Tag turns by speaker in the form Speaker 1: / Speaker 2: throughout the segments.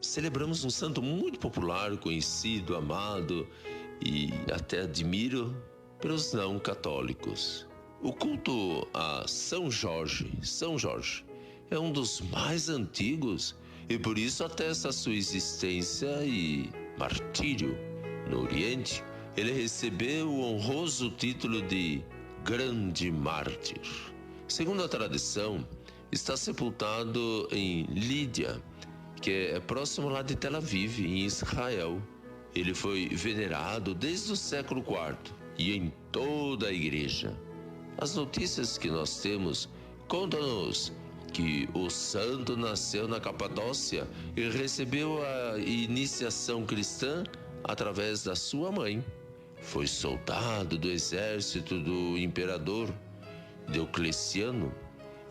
Speaker 1: celebramos um santo muito popular, conhecido, amado e até admiro pelos não católicos. O culto a São Jorge, é um dos mais antigos e por isso atesta a sua existência e martírio. No Oriente, ele recebeu o honroso título de Grande Mártir. Segundo a tradição, está sepultado em Lídia, que é próximo lá de Tel Aviv, em Israel. Ele foi venerado desde o século IV e em toda a igreja. As notícias que nós temos contam-nos que o santo nasceu na Capadócia e recebeu a iniciação cristã através da sua mãe. Foi soldado do exército do imperador Diocleciano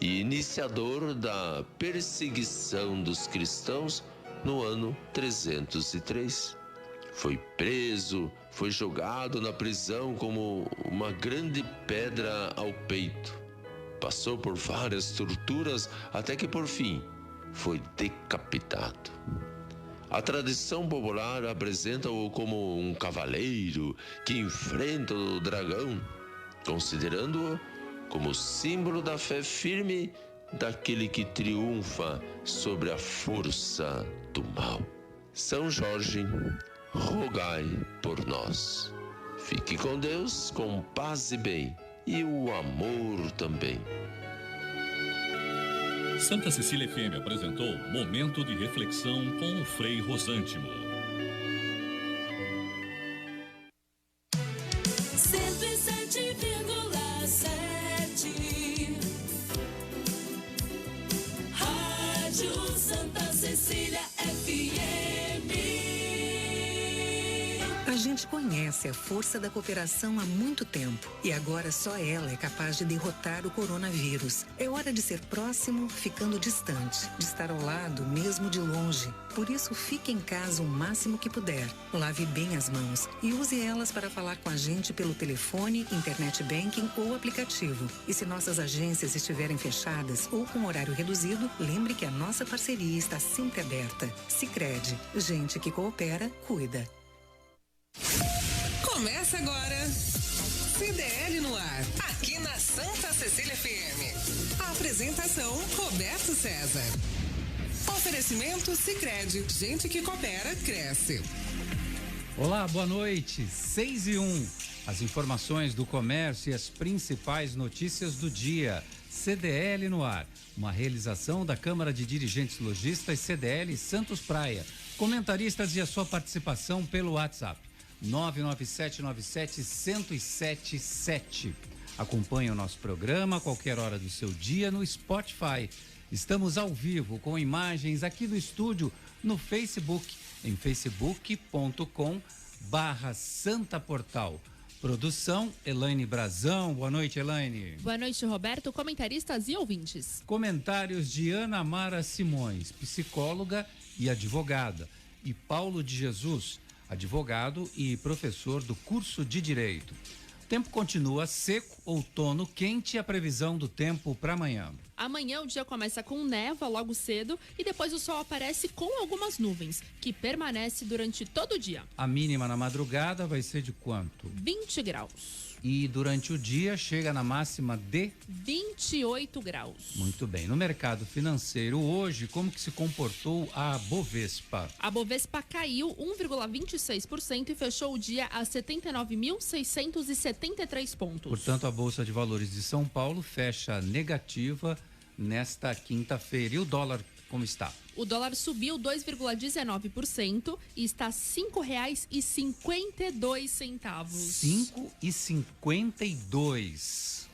Speaker 1: e iniciador da perseguição dos cristãos no ano 303. Foi preso, foi jogado na prisão como uma grande pedra ao peito. Passou por várias torturas até que, por fim, foi decapitado. A tradição popular apresenta-o como um cavaleiro que enfrenta o dragão, considerando-o como símbolo da fé firme daquele que triunfa sobre a força do mal. São Jorge, rogai por nós. Fique com Deus, com paz e bem, e o amor também.
Speaker 2: Santa Cecília FM apresentou Momento de Reflexão com o Frei Rosântimo.
Speaker 3: 107,7 Rádio Santa Cecília FM.
Speaker 4: A gente conhece a força da cooperação há muito tempo e agora só ela é capaz de derrotar o coronavírus. É hora de ser próximo, ficando distante, de estar ao lado, mesmo de longe. Por isso, fique em casa o máximo que puder. Lave bem as mãos e use elas para falar com a gente pelo telefone, internet banking ou aplicativo. E se nossas agências estiverem fechadas ou com horário reduzido, lembre que a nossa parceria está sempre aberta. Sicredi, gente que coopera, cuida.
Speaker 5: Começa agora CDL no ar, aqui na Santa Cecília FM. A apresentação, Roberto César. Oferecimento Sicredi, gente que coopera, cresce.
Speaker 6: Olá, boa noite, 6:01. As informações do comércio e as principais notícias do dia. CDL no ar, uma realização da Câmara de Dirigentes Lojistas CDL Santos Praia. Comentaristas e a sua participação pelo WhatsApp 99797-1077. Acompanhe o nosso programa a qualquer hora do seu dia no Spotify. Estamos ao vivo com imagens aqui do estúdio no Facebook, em facebook.com/santaportal. Produção, Elaine Brazão. Boa noite, Elaine.
Speaker 7: Boa noite, Roberto, comentaristas e ouvintes.
Speaker 6: Comentários de Ana Mara Simões, psicóloga e advogada, e Paulo de Jesus, advogado e professor do curso de Direito. O tempo continua seco, outono quente e a previsão do tempo para amanhã.
Speaker 7: Amanhã o dia começa com névoa logo cedo e depois o sol aparece com algumas nuvens, que permanece durante todo o dia.
Speaker 6: A mínima na madrugada vai ser de quanto?
Speaker 7: 20 graus.
Speaker 6: E durante o dia chega na máxima de
Speaker 7: 28 graus.
Speaker 6: Muito bem. No mercado financeiro hoje, como que se comportou a Bovespa?
Speaker 7: A Bovespa caiu 1,26% e fechou o dia a 79.673 pontos.
Speaker 6: Portanto, a Bolsa de Valores de São Paulo fecha negativa nesta quinta-feira. E o dólar como está?
Speaker 7: O dólar subiu 2,19% e está R$ 5,52.
Speaker 6: 5,52.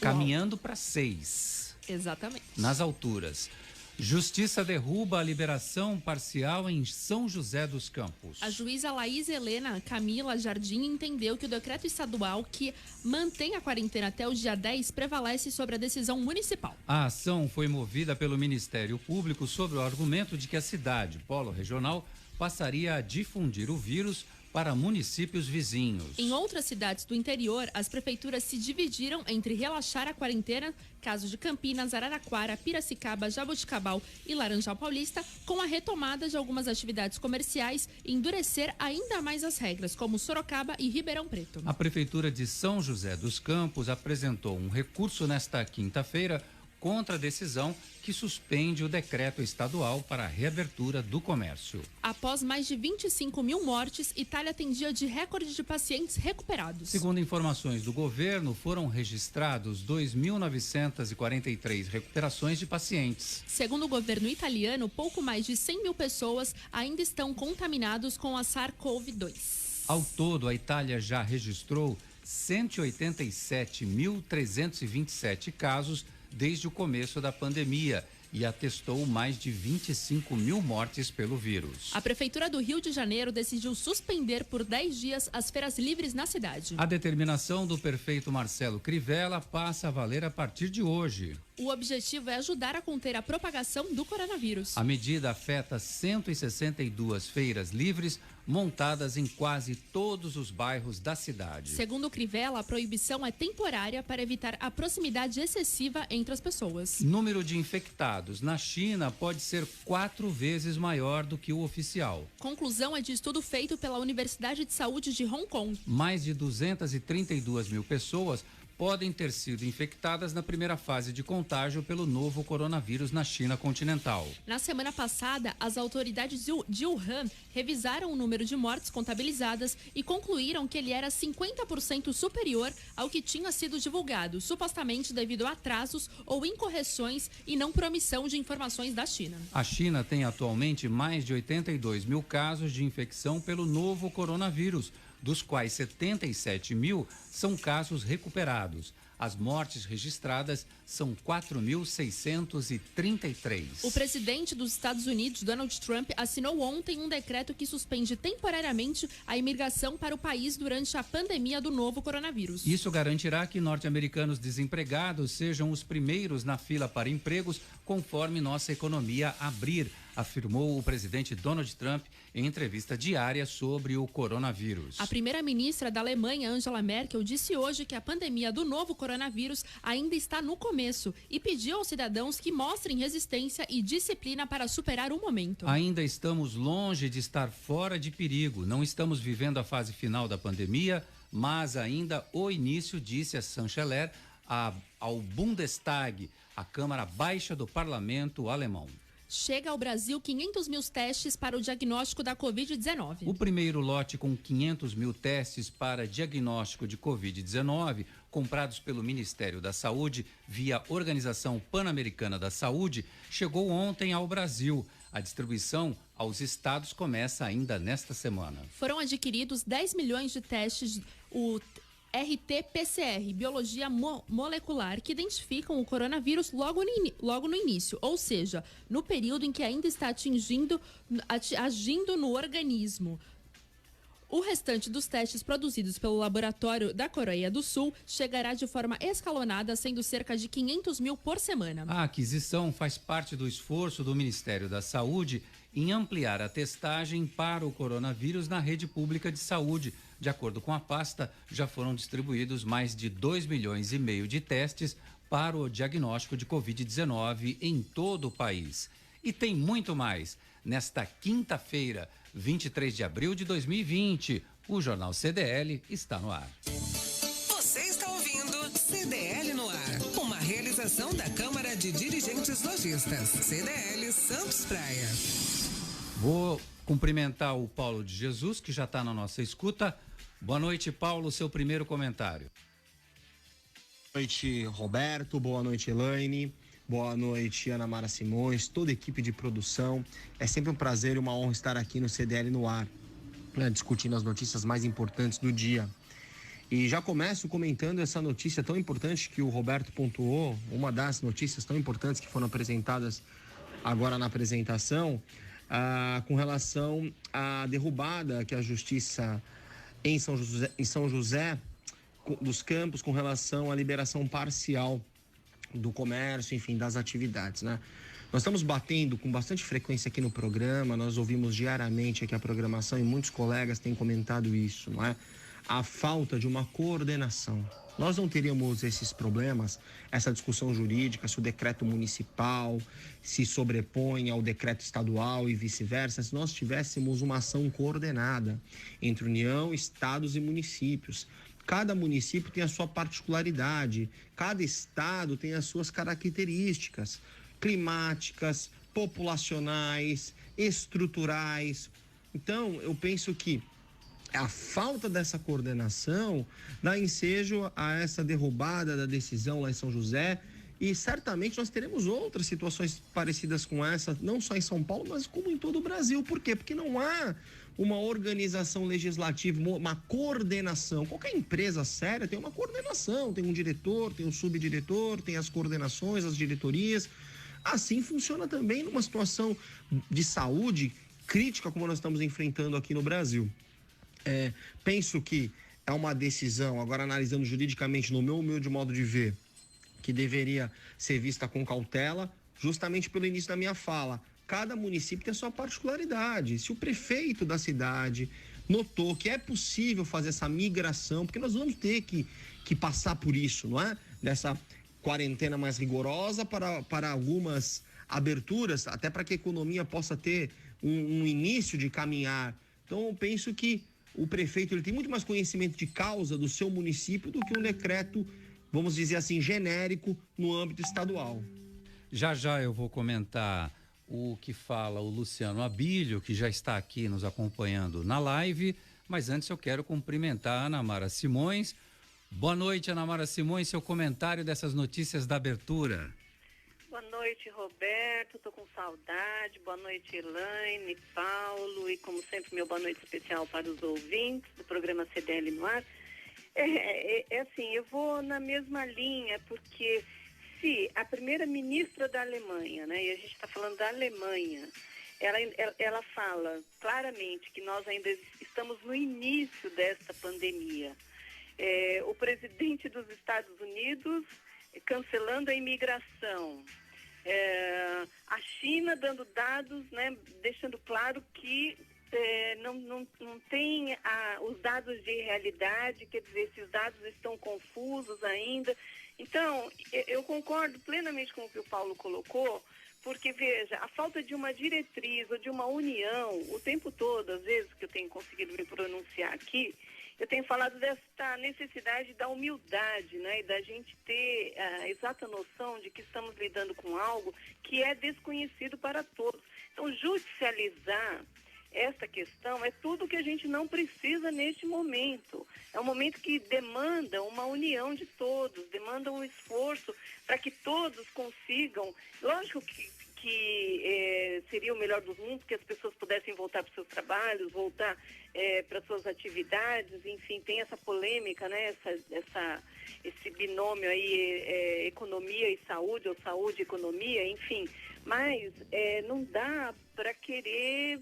Speaker 6: Caminhando para 6.
Speaker 7: Exatamente.
Speaker 6: Nas alturas. Justiça derruba a liberação parcial em São José dos Campos.
Speaker 7: A juíza Laís Helena Camila Jardim entendeu que o decreto estadual que mantém a quarentena até o dia 10 prevalece sobre a decisão municipal.
Speaker 6: A ação foi movida pelo Ministério Público sobre o argumento de que a cidade, polo regional, passaria a difundir o vírus para municípios vizinhos.
Speaker 7: Em outras cidades do interior, as prefeituras se dividiram entre relaxar a quarentena, caso de Campinas, Araraquara, Piracicaba, Jaboticabal e Laranjal Paulista, com a retomada de algumas atividades comerciais e endurecer ainda mais as regras, como Sorocaba e Ribeirão Preto.
Speaker 6: A Prefeitura de São José dos Campos apresentou um recurso nesta quinta-feira contra a decisão que suspende o decreto estadual para a reabertura do comércio.
Speaker 7: Após mais de 25 mil mortes, Itália tem dia de recorde de pacientes recuperados.
Speaker 6: Segundo informações do governo, foram registrados 2.943 recuperações de pacientes.
Speaker 7: Segundo o governo italiano, pouco mais de 100 mil pessoas ainda estão contaminados com a SARS-CoV-2.
Speaker 6: Ao todo, a Itália já registrou 187.327 casos desde o começo da pandemia e atestou mais de 25 mil mortes pelo vírus.
Speaker 7: A Prefeitura do Rio de Janeiro decidiu suspender por 10 dias as feiras livres na cidade.
Speaker 6: A determinação do prefeito Marcelo Crivella passa a valer a partir de hoje.
Speaker 7: O objetivo é ajudar a conter a propagação do coronavírus.
Speaker 6: A medida afeta 162 feiras livres montadas em quase todos os bairros da cidade.
Speaker 7: Segundo o Crivella, a proibição é temporária para evitar a proximidade excessiva entre as pessoas.
Speaker 6: Número de infectados na China pode ser 4 vezes maior do que o oficial.
Speaker 7: Conclusão é de estudo feito pela Universidade de Saúde de Hong Kong.
Speaker 6: Mais de 232 mil pessoas podem ter sido infectadas na primeira fase de contágio pelo novo coronavírus na China continental.
Speaker 7: Na semana passada, as autoridades de Wuhan revisaram o número de mortes contabilizadas e concluíram que ele era 50% superior ao que tinha sido divulgado, supostamente devido a atrasos ou incorreções e não por omissão de informações da China.
Speaker 6: A China tem atualmente mais de 82 mil casos de infecção pelo novo coronavírus, dos quais 77 mil são casos recuperados. As mortes registradas são 4.633.
Speaker 7: O presidente dos Estados Unidos, Donald Trump, assinou ontem um decreto que suspende temporariamente a imigração para o país durante a pandemia do novo coronavírus.
Speaker 6: Isso garantirá que norte-americanos desempregados sejam os primeiros na fila para empregos conforme nossa economia abrir, afirmou o presidente Donald Trump em entrevista diária sobre o coronavírus.
Speaker 7: A primeira-ministra da Alemanha, Angela Merkel, disse hoje que a pandemia do novo coronavírus ainda está no começo e pediu aos cidadãos que mostrem resistência e disciplina para superar o momento.
Speaker 6: Ainda estamos longe de estar fora de perigo. Não estamos vivendo a fase final da pandemia, mas ainda o início, disse a chanceler ao Bundestag, a Câmara Baixa do Parlamento alemão.
Speaker 7: Chega ao Brasil 500 mil testes para o diagnóstico da Covid-19.
Speaker 6: O primeiro lote com 500 mil testes para diagnóstico de Covid-19, comprados pelo Ministério da Saúde via Organização Pan-Americana da Saúde, chegou ontem ao Brasil. A distribuição aos estados começa ainda nesta semana.
Speaker 7: Foram adquiridos 10 milhões de testes, o RT-PCR, biologia molecular, que identificam o coronavírus logo no início, ou seja, no período em que ainda está agindo no organismo. O restante dos testes produzidos pelo laboratório da Coreia do Sul chegará de forma escalonada, sendo cerca de 500 mil por semana.
Speaker 6: A aquisição faz parte do esforço do Ministério da Saúde em ampliar a testagem para o coronavírus na rede pública de saúde. De acordo com a pasta, já foram distribuídos mais de 2,5 milhões de testes para o diagnóstico de Covid-19 em todo o país. E tem muito mais. Nesta quinta-feira, 23 de abril de 2020, o Jornal CDL está no ar.
Speaker 5: Você está ouvindo CDL no ar, uma realização da Câmara de Dirigentes Lojistas, CDL Santos Praia.
Speaker 6: Vou cumprimentar o Paulo de Jesus, que já está na nossa escuta. Boa noite, Paulo, seu primeiro comentário.
Speaker 8: Boa noite, Roberto. Boa noite, Elaine. Boa noite, Ana Mara Simões, toda a equipe de produção. É sempre um prazer e uma honra estar aqui no CDL no ar, discutindo as notícias mais importantes do dia. E já começo comentando essa notícia tão importante que o Roberto pontuou, uma das notícias tão importantes que foram apresentadas agora na apresentação, com relação à derrubada que a Justiça em São José dos Campos, com relação à liberação parcial do comércio, enfim, das atividades, né? Nós estamos batendo com bastante frequência aqui no programa, nós ouvimos diariamente aqui a programação e muitos colegas têm comentado isso, não é? A falta de uma coordenação. Nós não teríamos esses problemas, essa discussão jurídica, se o decreto municipal se sobrepõe ao decreto estadual e vice-versa, se nós tivéssemos uma ação coordenada entre União, estados e municípios. Cada município tem a sua particularidade, cada estado tem as suas características climáticas, populacionais, estruturais. Então, eu penso que a falta dessa coordenação dá ensejo a essa derrubada da decisão lá em São José, e certamente nós teremos outras situações parecidas com essa, não só em São Paulo, mas como em todo o Brasil. Por quê? Porque não há uma organização legislativa, uma coordenação. Qualquer empresa séria tem uma coordenação, tem um diretor, tem um subdiretor, tem as coordenações, as diretorias. Assim funciona também numa situação de saúde crítica como nós estamos enfrentando aqui no Brasil. Penso que é uma decisão, agora analisando juridicamente no meu humilde modo de ver, que deveria ser vista com cautela, justamente pelo início da minha fala. Cada município tem a sua particularidade. Se o prefeito da cidade notou que é possível fazer essa migração, porque nós vamos ter que passar por isso, não é? Dessa quarentena mais rigorosa para algumas aberturas, até para que a economia possa ter um início de caminhar. Então, eu penso que o prefeito ele tem muito mais conhecimento de causa do seu município do que um decreto, vamos dizer assim, genérico no âmbito estadual.
Speaker 6: Já eu vou comentar o que fala o Luciano Abílio, que já está aqui nos acompanhando na live, mas antes eu quero cumprimentar a Ana Mara Simões. Boa noite, Ana Mara Simões, seu comentário dessas notícias da abertura.
Speaker 9: Boa noite, Roberto, tô com saudade. Boa noite, Elaine, Paulo, e como sempre, meu boa noite especial para os ouvintes do programa CDL no ar. Assim, eu vou na mesma linha, porque se a primeira-ministra da Alemanha, né, e a gente está falando da Alemanha, ela fala claramente que nós ainda estamos no início desta pandemia. O presidente dos Estados Unidos cancelando a imigração, a China dando dados, né, deixando claro que não tem os dados de realidade, quer dizer, esses dados estão confusos ainda. Então, eu concordo plenamente com o que o Paulo colocou, porque, veja, a falta de uma diretriz ou de uma união, o tempo todo, às vezes, que eu tenho conseguido me pronunciar aqui, eu tenho falado dessa necessidade da humildade, né, e da gente ter a exata noção de que estamos lidando com algo que é desconhecido para todos. Então, judicializar essa questão é tudo que a gente não precisa neste momento. É um momento que demanda uma união de todos, demanda um esforço para que todos consigam. Lógico que seria o melhor dos mundos, que as pessoas pudessem voltar para os seus trabalhos, voltar para suas atividades, enfim, tem essa polêmica, né? Esse binômio aí, economia e saúde, ou saúde e economia, enfim. Mas não dá para querer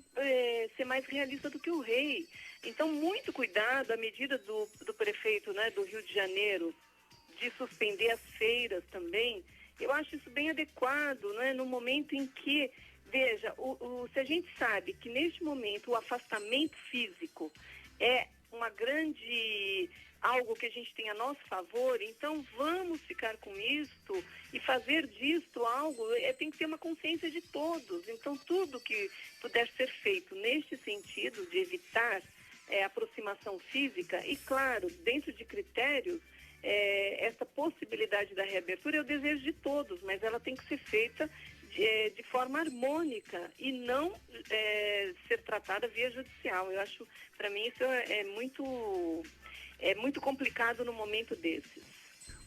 Speaker 9: ser mais realista do que o rei. Então, muito cuidado, a medida do prefeito, né, do Rio de Janeiro, de suspender as feiras também, eu acho isso bem adequado, né, no momento em que, veja, se a gente sabe que neste momento o afastamento físico é uma grande algo que a gente tem a nosso favor, então vamos ficar com isto e fazer disto algo, tem que ter uma consciência de todos. Então tudo que puder ser feito neste sentido de evitar aproximação física e, claro, dentro de critérios, essa possibilidade da reabertura é o desejo de todos, mas ela tem que ser feita de forma harmônica e não ser tratada via judicial. Eu acho, para mim, isso é muito complicado no momento desses.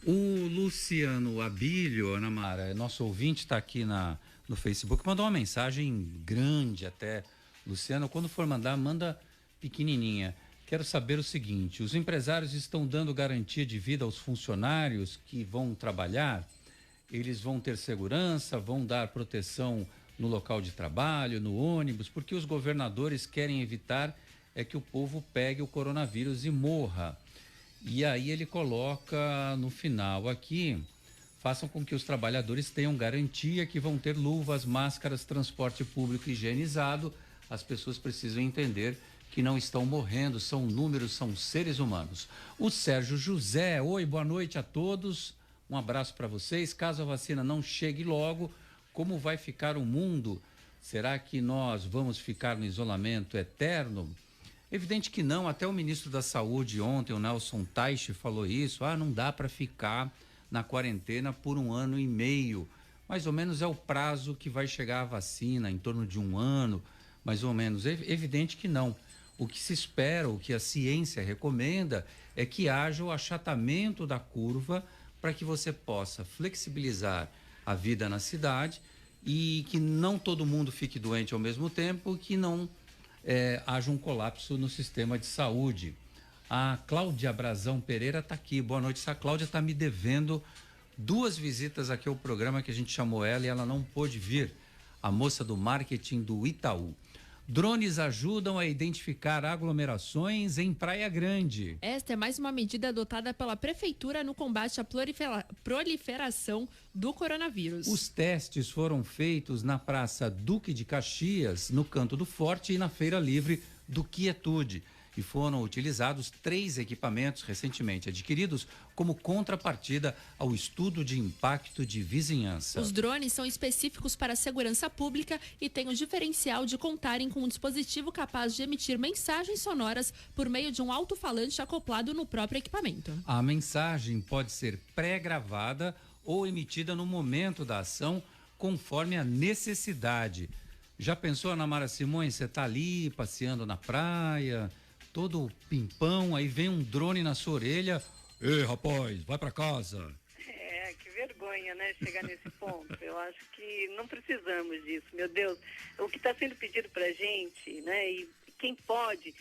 Speaker 6: O Luciano Abílio, Ana Mara, nosso ouvinte, está aqui no Facebook, mandou uma mensagem grande até. Luciano, quando for mandar, manda pequenininha. Quero saber o seguinte: os empresários estão dando garantia de vida aos funcionários que vão trabalhar? Eles vão ter segurança, vão dar proteção no local de trabalho, no ônibus, porque os governadores querem evitar que o povo pegue o coronavírus e morra. E aí ele coloca no final aqui, façam com que os trabalhadores tenham garantia que vão ter luvas, máscaras, transporte público higienizado. As pessoas precisam entender que não estão morrendo, são números, são seres humanos. O Sérgio José, oi, boa noite a todos. Um abraço para vocês. Caso a vacina não chegue logo, como vai ficar o mundo? Será que nós vamos ficar no isolamento eterno? Evidente que não, até o ministro da Saúde ontem, o Nelson Teich, falou isso. Não dá para ficar na quarentena por 1 ano e meio. Mais ou menos é o prazo que vai chegar a vacina, em torno de 1 ano, mais ou menos. É evidente que não. O que se espera, o que a ciência recomenda, é que haja o achatamento da curva para que você possa flexibilizar a vida na cidade e que não todo mundo fique doente ao mesmo tempo, que não haja um colapso no sistema de saúde. A Cláudia Brazão Pereira está aqui. Boa noite. Essa Cláudia está me devendo 2 visitas aqui ao programa, que a gente chamou ela e ela não pôde vir. A moça do marketing do Itaú. Drones ajudam a identificar aglomerações em Praia Grande.
Speaker 7: Esta é mais uma medida adotada pela Prefeitura no combate à proliferação do coronavírus.
Speaker 6: Os testes foram feitos na Praça Duque de Caxias, no Canto do Forte e na Feira Livre do Quietude. E foram utilizados 3 equipamentos recentemente adquiridos como contrapartida ao estudo de impacto de vizinhança.
Speaker 7: Os drones são específicos para a segurança pública e têm o diferencial de contarem com um dispositivo capaz de emitir mensagens sonoras por meio de um alto-falante acoplado no próprio equipamento.
Speaker 6: A mensagem pode ser pré-gravada ou emitida no momento da ação, conforme a necessidade. Já pensou, Ana Mara Simões, você está ali passeando na praia, todo pimpão, aí vem um drone na sua orelha. Ei, rapaz, vai para casa.
Speaker 9: Que vergonha, né, chegar nesse ponto. Eu acho que não precisamos disso, meu Deus. O que está sendo pedido pra gente, né, e quem pode,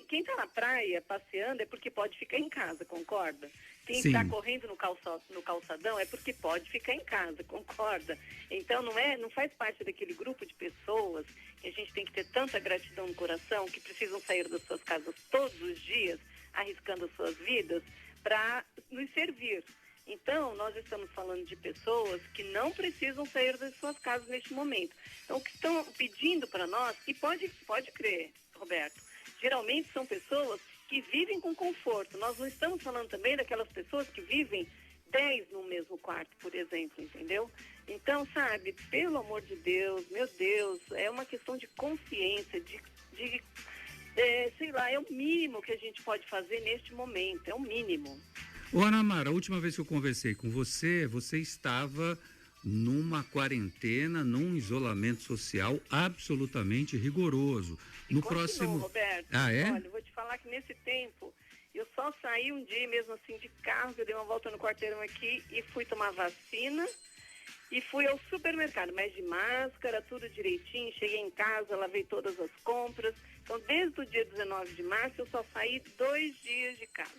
Speaker 9: quem está na praia passeando é porque pode ficar em casa, concorda? Quem está correndo no calçadão é porque pode ficar em casa, concorda? Então não faz parte daquele grupo de pessoas que a gente tem que ter tanta gratidão no coração, que precisam sair das suas casas todos os dias, arriscando as suas vidas, para nos servir. Então, nós estamos falando de pessoas que não precisam sair das suas casas neste momento. Então, o que estão pedindo para nós, e pode crer, Roberto, geralmente são pessoas que vivem com conforto. Nós não estamos falando também daquelas pessoas que vivem 10 no mesmo quarto, por exemplo, entendeu? Então, sabe, pelo amor de Deus, meu Deus, é uma questão de consciência, sei lá, é o mínimo que a gente pode fazer neste momento, é o mínimo.
Speaker 6: Ô, Ana Mara, a última vez que eu conversei com você, você estava numa quarentena, num isolamento social absolutamente rigoroso. No próximo,
Speaker 9: Roberto, olha, eu vou te falar que nesse tempo eu só saí um dia mesmo assim de carro, eu dei uma volta no quarteirão aqui e fui tomar vacina e fui ao supermercado, mas de máscara, tudo direitinho, cheguei em casa, lavei todas as compras. Então, desde o dia 19 de março, eu só saí 2 dias de casa.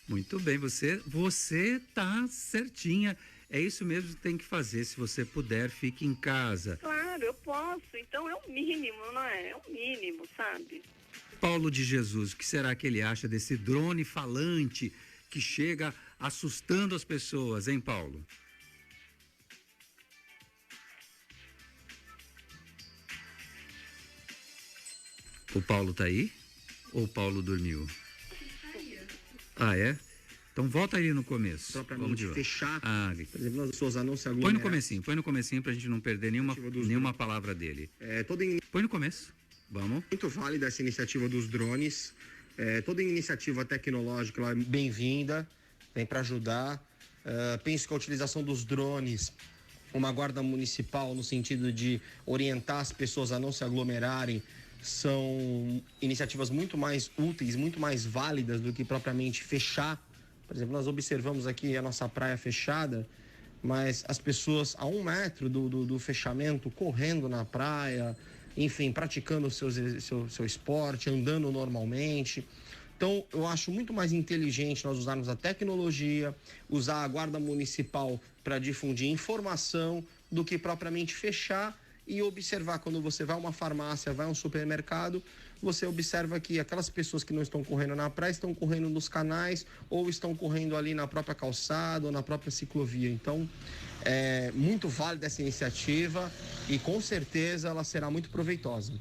Speaker 6: Muito bem, você tá certinha. É isso mesmo que tem que fazer. Se você puder, fique em casa.
Speaker 9: Claro, eu posso. Então é o mínimo, não é? É o mínimo, sabe?
Speaker 6: Paulo de Jesus, o que será que ele acha desse drone falante que chega assustando as pessoas, hein, Paulo? O Paulo tá aí? Ou o Paulo dormiu? É? Então volta aí no começo.
Speaker 8: Só para não fechar, por exemplo, as pessoas não se
Speaker 6: aglomerar. Põe no comecinho pra gente não perder nenhuma palavra dele. Põe no começo, vamos.
Speaker 8: Muito válida essa iniciativa dos drones. Toda iniciativa tecnológica ela é bem-vinda, vem para ajudar. Penso que a utilização dos drones, uma guarda municipal no sentido de orientar as pessoas a não se aglomerarem, são iniciativas muito mais úteis, muito mais válidas do que propriamente fechar. Por exemplo, nós observamos aqui a nossa praia fechada, mas as pessoas a 1 metro do fechamento, correndo na praia, enfim, praticando o seu esporte, andando normalmente. Então, eu acho muito mais inteligente nós usarmos a tecnologia, usar a guarda municipal para difundir informação, do que propriamente fechar e observar quando você vai a uma farmácia, vai a um supermercado, você observa que aquelas pessoas que não estão correndo na praia estão correndo nos canais ou estão correndo ali na própria calçada ou na própria ciclovia. Então, é muito válida essa iniciativa e com certeza ela será muito proveitosa.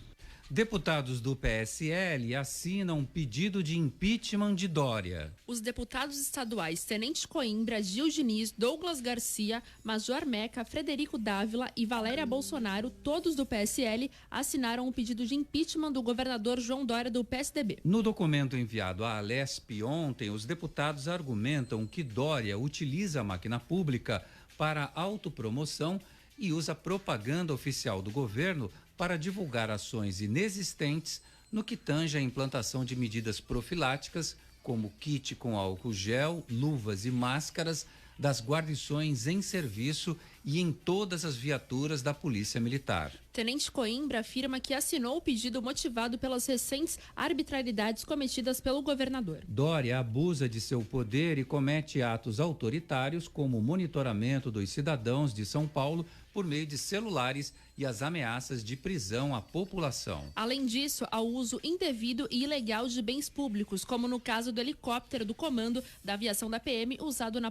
Speaker 6: Deputados do PSL assinam pedido de impeachment de Dória.
Speaker 7: Os deputados estaduais Tenente Coimbra, Gil Diniz, Douglas Garcia, Major Meca, Frederico Dávila e Valéria Bolsonaro, todos do PSL, assinaram o pedido de impeachment do governador João Dória do PSDB.
Speaker 6: No documento enviado à Alesp ontem, os deputados argumentam que Dória utiliza a máquina pública para autopromoção e usa propaganda oficial do governo para divulgar ações inexistentes no que tange a implantação de medidas profiláticas, como kit com álcool gel, luvas e máscaras das guarnições em serviço e em todas as viaturas da Polícia Militar.
Speaker 7: Tenente Coimbra afirma que assinou o pedido motivado pelas recentes arbitrariedades cometidas pelo governador.
Speaker 6: Dória abusa de seu poder e comete atos autoritários, como o monitoramento dos cidadãos de São Paulo por meio de celulares e as ameaças de prisão à população.
Speaker 7: Além disso, ao uso indevido e ilegal de bens públicos, como no caso do helicóptero do comando da aviação da PM usado na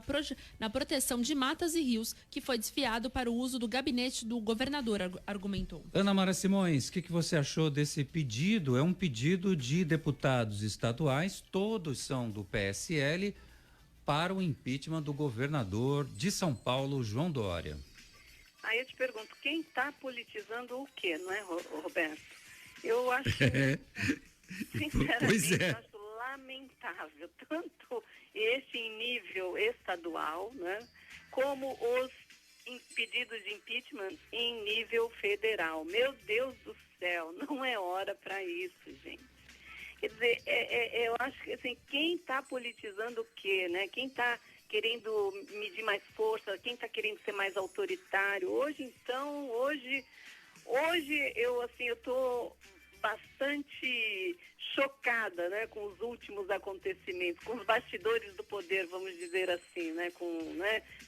Speaker 7: proteção de matas e rios, que foi desviado para o uso do gabinete do governador, argumentou.
Speaker 6: Ana Mara Simões, o que você achou desse pedido? É um pedido de deputados estaduais, todos são do PSL, para o impeachment do governador de São Paulo, João Dória.
Speaker 9: Aí eu te pergunto, quem está politizando o quê, não é, Roberto? Eu acho, sinceramente, eu acho lamentável, tanto esse em nível estadual, né, como os pedidos de impeachment em nível federal. Meu Deus do céu, não é hora para isso, gente. Quer dizer, eu acho que assim, quem está politizando o quê, né? Quem está querendo medir mais força, quem está querendo ser mais autoritário. Hoje eu estou bastante chocada, né, com os últimos acontecimentos, com os bastidores do poder, vamos dizer assim, né,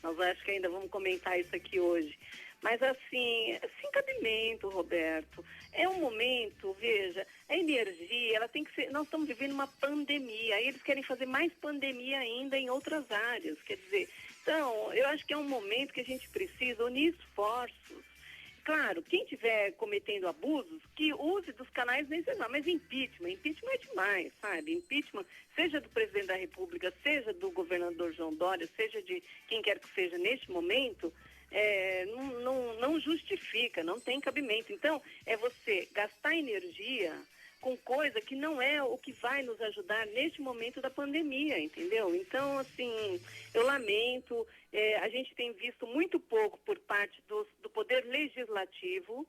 Speaker 9: nós acho que ainda vamos comentar isso aqui hoje. Mas assim, sem cabimento, Roberto. É um momento, veja, a energia, ela tem que ser, nós estamos vivendo uma pandemia, aí eles querem fazer mais pandemia ainda em outras áreas, quer dizer, então, eu acho que é um momento que a gente precisa unir esforços. Claro, quem estiver cometendo abusos, que use dos canais necessários, mas impeachment é demais, sabe? Impeachment, seja do presidente da República, seja do governador João Dória, seja de quem quer que seja neste momento, não justifica, não tem cabimento. Então, é você gastar energia com coisa que não é o que vai nos ajudar neste momento da pandemia, entendeu? Então, assim, eu lamento, a gente tem visto muito pouco por parte do Poder Legislativo,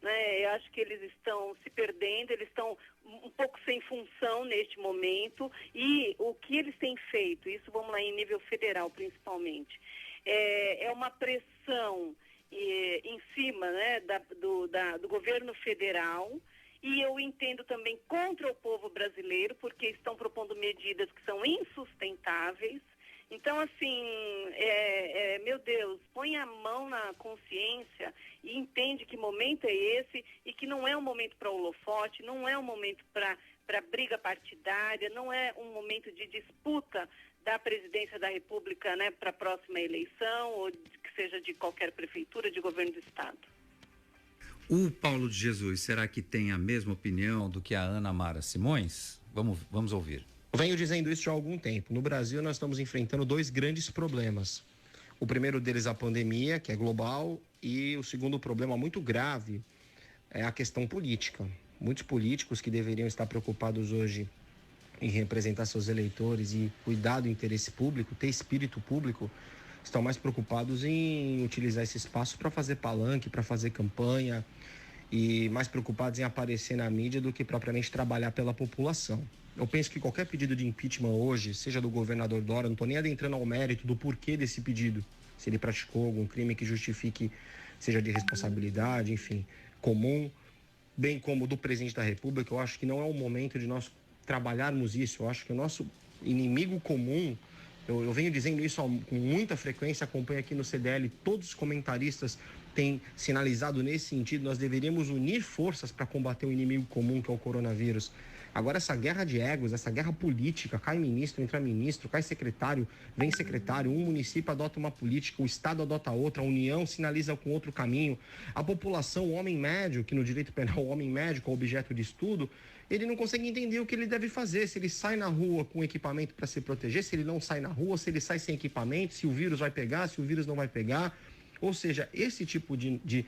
Speaker 9: né? Eu acho que eles estão se perdendo, eles estão um pouco sem função neste momento, e o que eles têm feito, isso vamos lá em nível federal principalmente, é uma pressão em cima, né, do governo federal, e eu entendo também contra o povo brasileiro, porque estão propondo medidas que são insustentáveis. Então, assim, meu Deus, põe a mão na consciência e entende que momento é esse e que não é um momento para holofote, não é um momento para briga partidária, não é um momento de disputa da presidência da República, né, para a próxima eleição, ou que seja de qualquer prefeitura, de governo do estado.
Speaker 6: O Paulo de Jesus, será que tem a mesma opinião do que a Ana Mara Simões? Vamos ouvir.
Speaker 8: Eu venho dizendo isso já há algum tempo. No Brasil, nós estamos enfrentando dois grandes problemas. O primeiro deles é a pandemia, que é global, e o segundo problema muito grave é a questão política. Muitos políticos que deveriam estar preocupados hoje em representar seus eleitores e cuidar do interesse público, ter espírito público, estão mais preocupados em utilizar esse espaço para fazer palanque, para fazer campanha, e mais preocupados em aparecer na mídia do que propriamente trabalhar pela população. Eu penso que qualquer pedido de impeachment hoje, seja do governador Dória, não estou nem adentrando ao mérito do porquê desse pedido, se ele praticou algum crime que justifique, seja de responsabilidade, enfim, comum, bem como do presidente da República. Eu acho que não é o momento de nós trabalharmos isso. Eu acho que o nosso inimigo comum, eu venho dizendo isso com muita frequência, acompanho aqui no CDL todos os comentaristas tem sinalizado nesse sentido. Nós deveríamos unir forças para combater o inimigo comum, que é o coronavírus. Agora, essa guerra de egos, essa guerra política, cai ministro, entra ministro, cai secretário, vem secretário, um município adota uma política, o Estado adota outra, a União sinaliza com outro caminho. A população, o homem médio, que no direito penal o homem médico é objeto de estudo, ele não consegue entender o que ele deve fazer, se ele sai na rua com equipamento para se proteger, se ele não sai na rua, se ele sai sem equipamento, se o vírus vai pegar, se o vírus não vai pegar. Ou seja, esse tipo de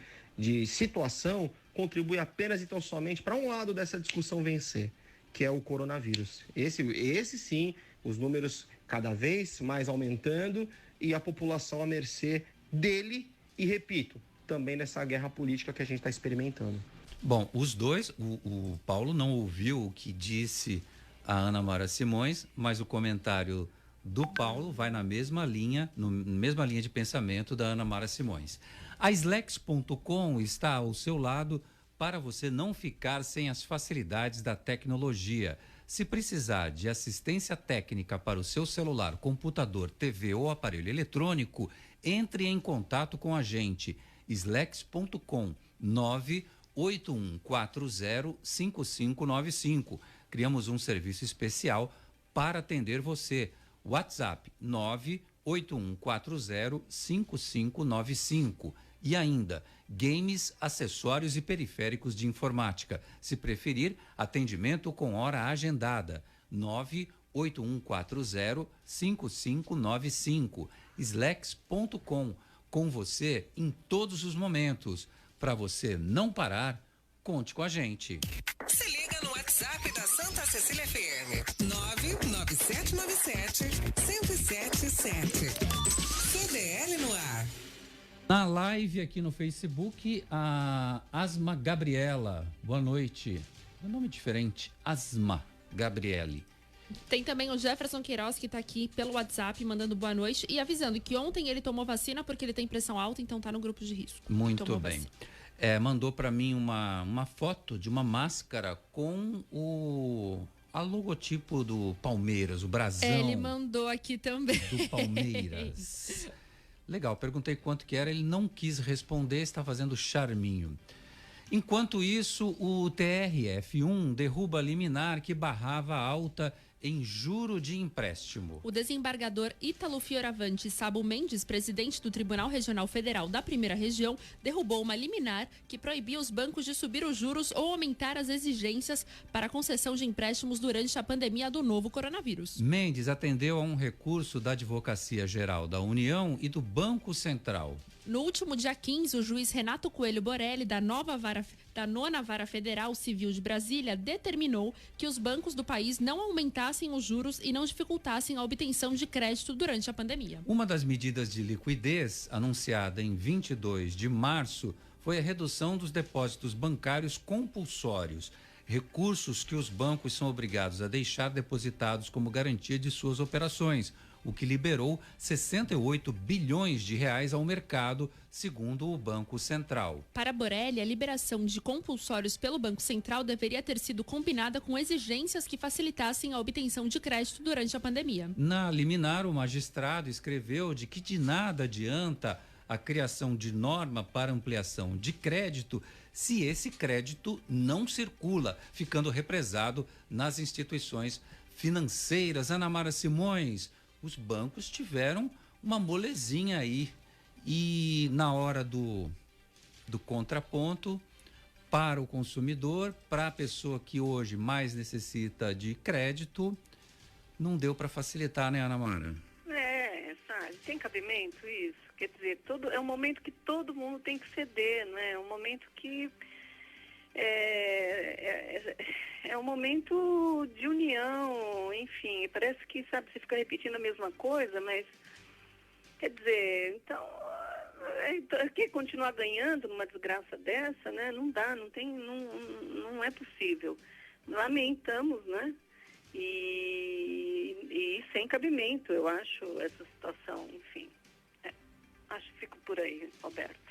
Speaker 8: situação contribui apenas e tão somente para um lado dessa discussão vencer, que é o coronavírus. Esse sim, os números cada vez mais aumentando e a população à mercê dele e, repito, também nessa guerra política que a gente está experimentando.
Speaker 6: Bom, os dois, o Paulo não ouviu o que disse a Ana Mara Simões, mas o comentário do Paulo vai na mesma linha de pensamento da Ana Mara Simões. A Slex.com está ao seu lado para você não ficar sem as facilidades da tecnologia. Se precisar de assistência técnica para o seu celular, computador, TV ou aparelho eletrônico, entre em contato com a gente. Slex.com 981405595. Criamos um serviço especial para atender você. WhatsApp 981405595. E ainda, games, acessórios e periféricos de informática. Se preferir, atendimento com hora agendada. 981405595. Slex.com. Com você em todos os momentos. Para você não parar, conte com a gente.
Speaker 5: Se liga no WhatsApp da Santa Cecília FM. 99797-1077. CDL no ar.
Speaker 6: Na live aqui no Facebook, a Asma Gabriela. Boa noite. Um nome diferente. Asma Gabriele.
Speaker 7: Tem também o Jefferson Queiroz, que está aqui pelo WhatsApp, mandando boa noite e avisando que ontem ele tomou vacina porque ele tem pressão alta, então tá no grupo de risco.
Speaker 6: Muito bem. Mandou para mim uma foto de uma máscara com a logotipo do Palmeiras, o brasão.
Speaker 7: Ele mandou aqui também.
Speaker 6: Do Palmeiras. Legal, perguntei quanto que era, ele não quis responder, está fazendo charminho. Enquanto isso, o TRF1 derruba a liminar que barrava a alta em juro de empréstimo.
Speaker 7: O desembargador Ítalo Fioravante Sabo Mendes, presidente do Tribunal Regional Federal da Primeira Região, derrubou uma liminar que proibia os bancos de subir os juros ou aumentar as exigências para a concessão de empréstimos durante a pandemia do novo coronavírus.
Speaker 6: Mendes atendeu a um recurso da Advocacia Geral da União e do Banco Central.
Speaker 7: No último dia 15, o juiz Renato Coelho Borelli, da 9ª Vara Federal Civil de Brasília, determinou que os bancos do país não aumentassem os juros e não dificultassem a obtenção de crédito durante a pandemia.
Speaker 6: Uma das medidas de liquidez, anunciada em 22 de março, foi a redução dos depósitos bancários compulsórios, recursos que os bancos são obrigados a deixar depositados como garantia de suas operações, o que liberou 68 bilhões de reais ao mercado, segundo o Banco Central.
Speaker 7: Para Borelli, a liberação de compulsórios pelo Banco Central deveria ter sido combinada com exigências que facilitassem a obtenção de crédito durante a pandemia.
Speaker 6: Na liminar, o magistrado escreveu de que de nada adianta a criação de norma para ampliação de crédito se esse crédito não circula, ficando represado nas instituições financeiras. Ana Mara Simões, os bancos tiveram uma molezinha aí e na hora do contraponto para o consumidor, para a pessoa que hoje mais necessita de crédito, não deu para facilitar, né, Ana Mara?
Speaker 9: Sabe, tem cabimento isso? Quer dizer, é um momento que todo mundo tem que ceder, né? É um momento que é um momento de união, enfim, parece que, sabe, você fica repetindo a mesma coisa, mas, quer dizer, então, quer continuar ganhando numa desgraça dessa, né? Não dá, não é possível. Lamentamos, né? E sem cabimento, eu acho, essa situação, enfim. Acho que fico por aí, Roberto.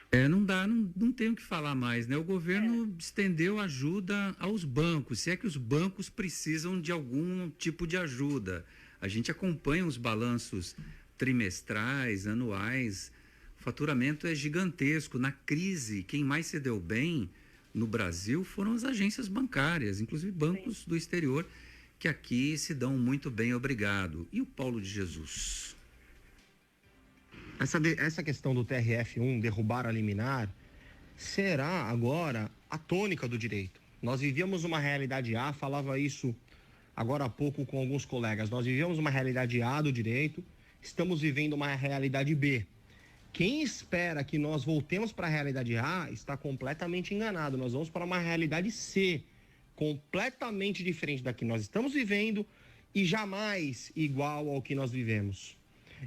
Speaker 6: Não tem o que falar mais, né? O governo estendeu ajuda aos bancos, se é que os bancos precisam de algum tipo de ajuda. A gente acompanha os balanços trimestrais, anuais, faturamento é gigantesco. Na crise, quem mais se deu bem no Brasil foram as agências bancárias, inclusive bancos do exterior, que aqui se dão muito bem, obrigado. E o Paulo de Jesus?
Speaker 8: Essa questão do TRF1, derrubar a liminar, será agora a tônica do direito. Nós vivíamos uma realidade A, falava isso agora há pouco com alguns colegas, nós vivíamos uma realidade A do direito, estamos vivendo uma realidade B. Quem espera que nós voltemos para a realidade A está completamente enganado. Nós vamos para uma realidade C, completamente diferente da que nós estamos vivendo e jamais igual ao que nós vivemos.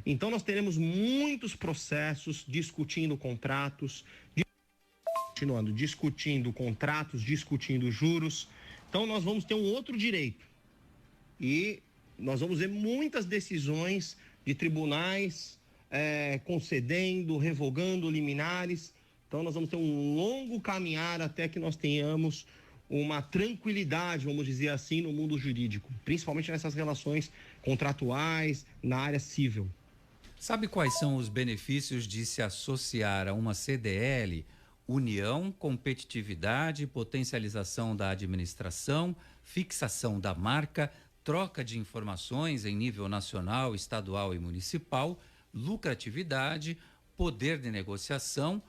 Speaker 8: Então nós teremos muitos processos discutindo contratos, discutindo juros. Então nós vamos ter um outro direito. E nós vamos ver muitas decisões de tribunais concedendo, revogando liminares. Então nós vamos ter um longo caminhar até que nós tenhamos uma tranquilidade, vamos dizer assim, no mundo jurídico, principalmente nessas relações contratuais, na área civil.
Speaker 6: Sabe quais são os benefícios de se associar a uma CDL? União, competitividade, potencialização da administração, fixação da marca, troca de informações em nível nacional, estadual e municipal, lucratividade, poder de negociação,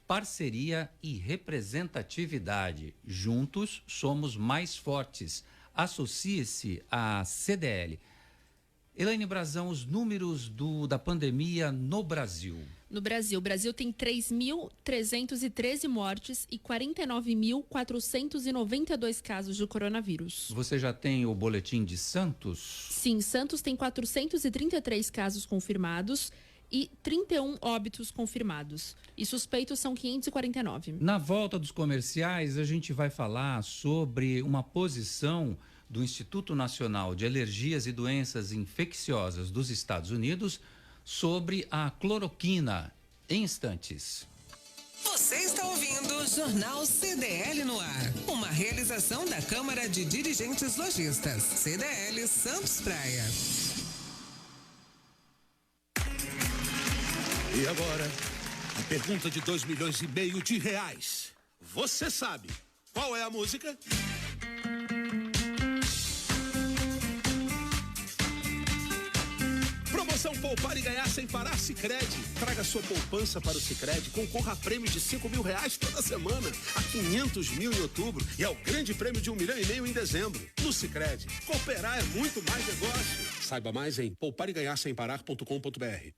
Speaker 6: parceria e representatividade. Juntos somos mais fortes. Associe-se à CDL. Elaine Brazão, os números da pandemia no Brasil.
Speaker 7: No Brasil, o Brasil tem 3.313 mortes e 49.492 casos de coronavírus.
Speaker 6: Você já tem o boletim de Santos?
Speaker 7: Sim, Santos tem 433 casos confirmados e 31 óbitos confirmados. E suspeitos são 549.
Speaker 6: Na volta dos comerciais, a gente vai falar sobre uma posição do Instituto Nacional de Alergias e Doenças Infecciosas dos Estados Unidos sobre a cloroquina. Em instantes.
Speaker 5: Você está ouvindo o Jornal CDL no ar. Uma realização da Câmara de Dirigentes Lojistas. CDL Santos Praia.
Speaker 10: E agora, a pergunta de 2,5 milhões de reais. Você sabe qual é a música? Promoção Poupar e Ganhar Sem Parar Sicredi. Traga sua poupança para o Sicredi, concorra a prêmios de R$5 mil toda semana, a 500 mil em outubro e ao grande prêmio de 1,5 milhão em dezembro. No Sicredi, cooperar é muito mais negócio. Saiba mais em poupareganharsemparar.com.br.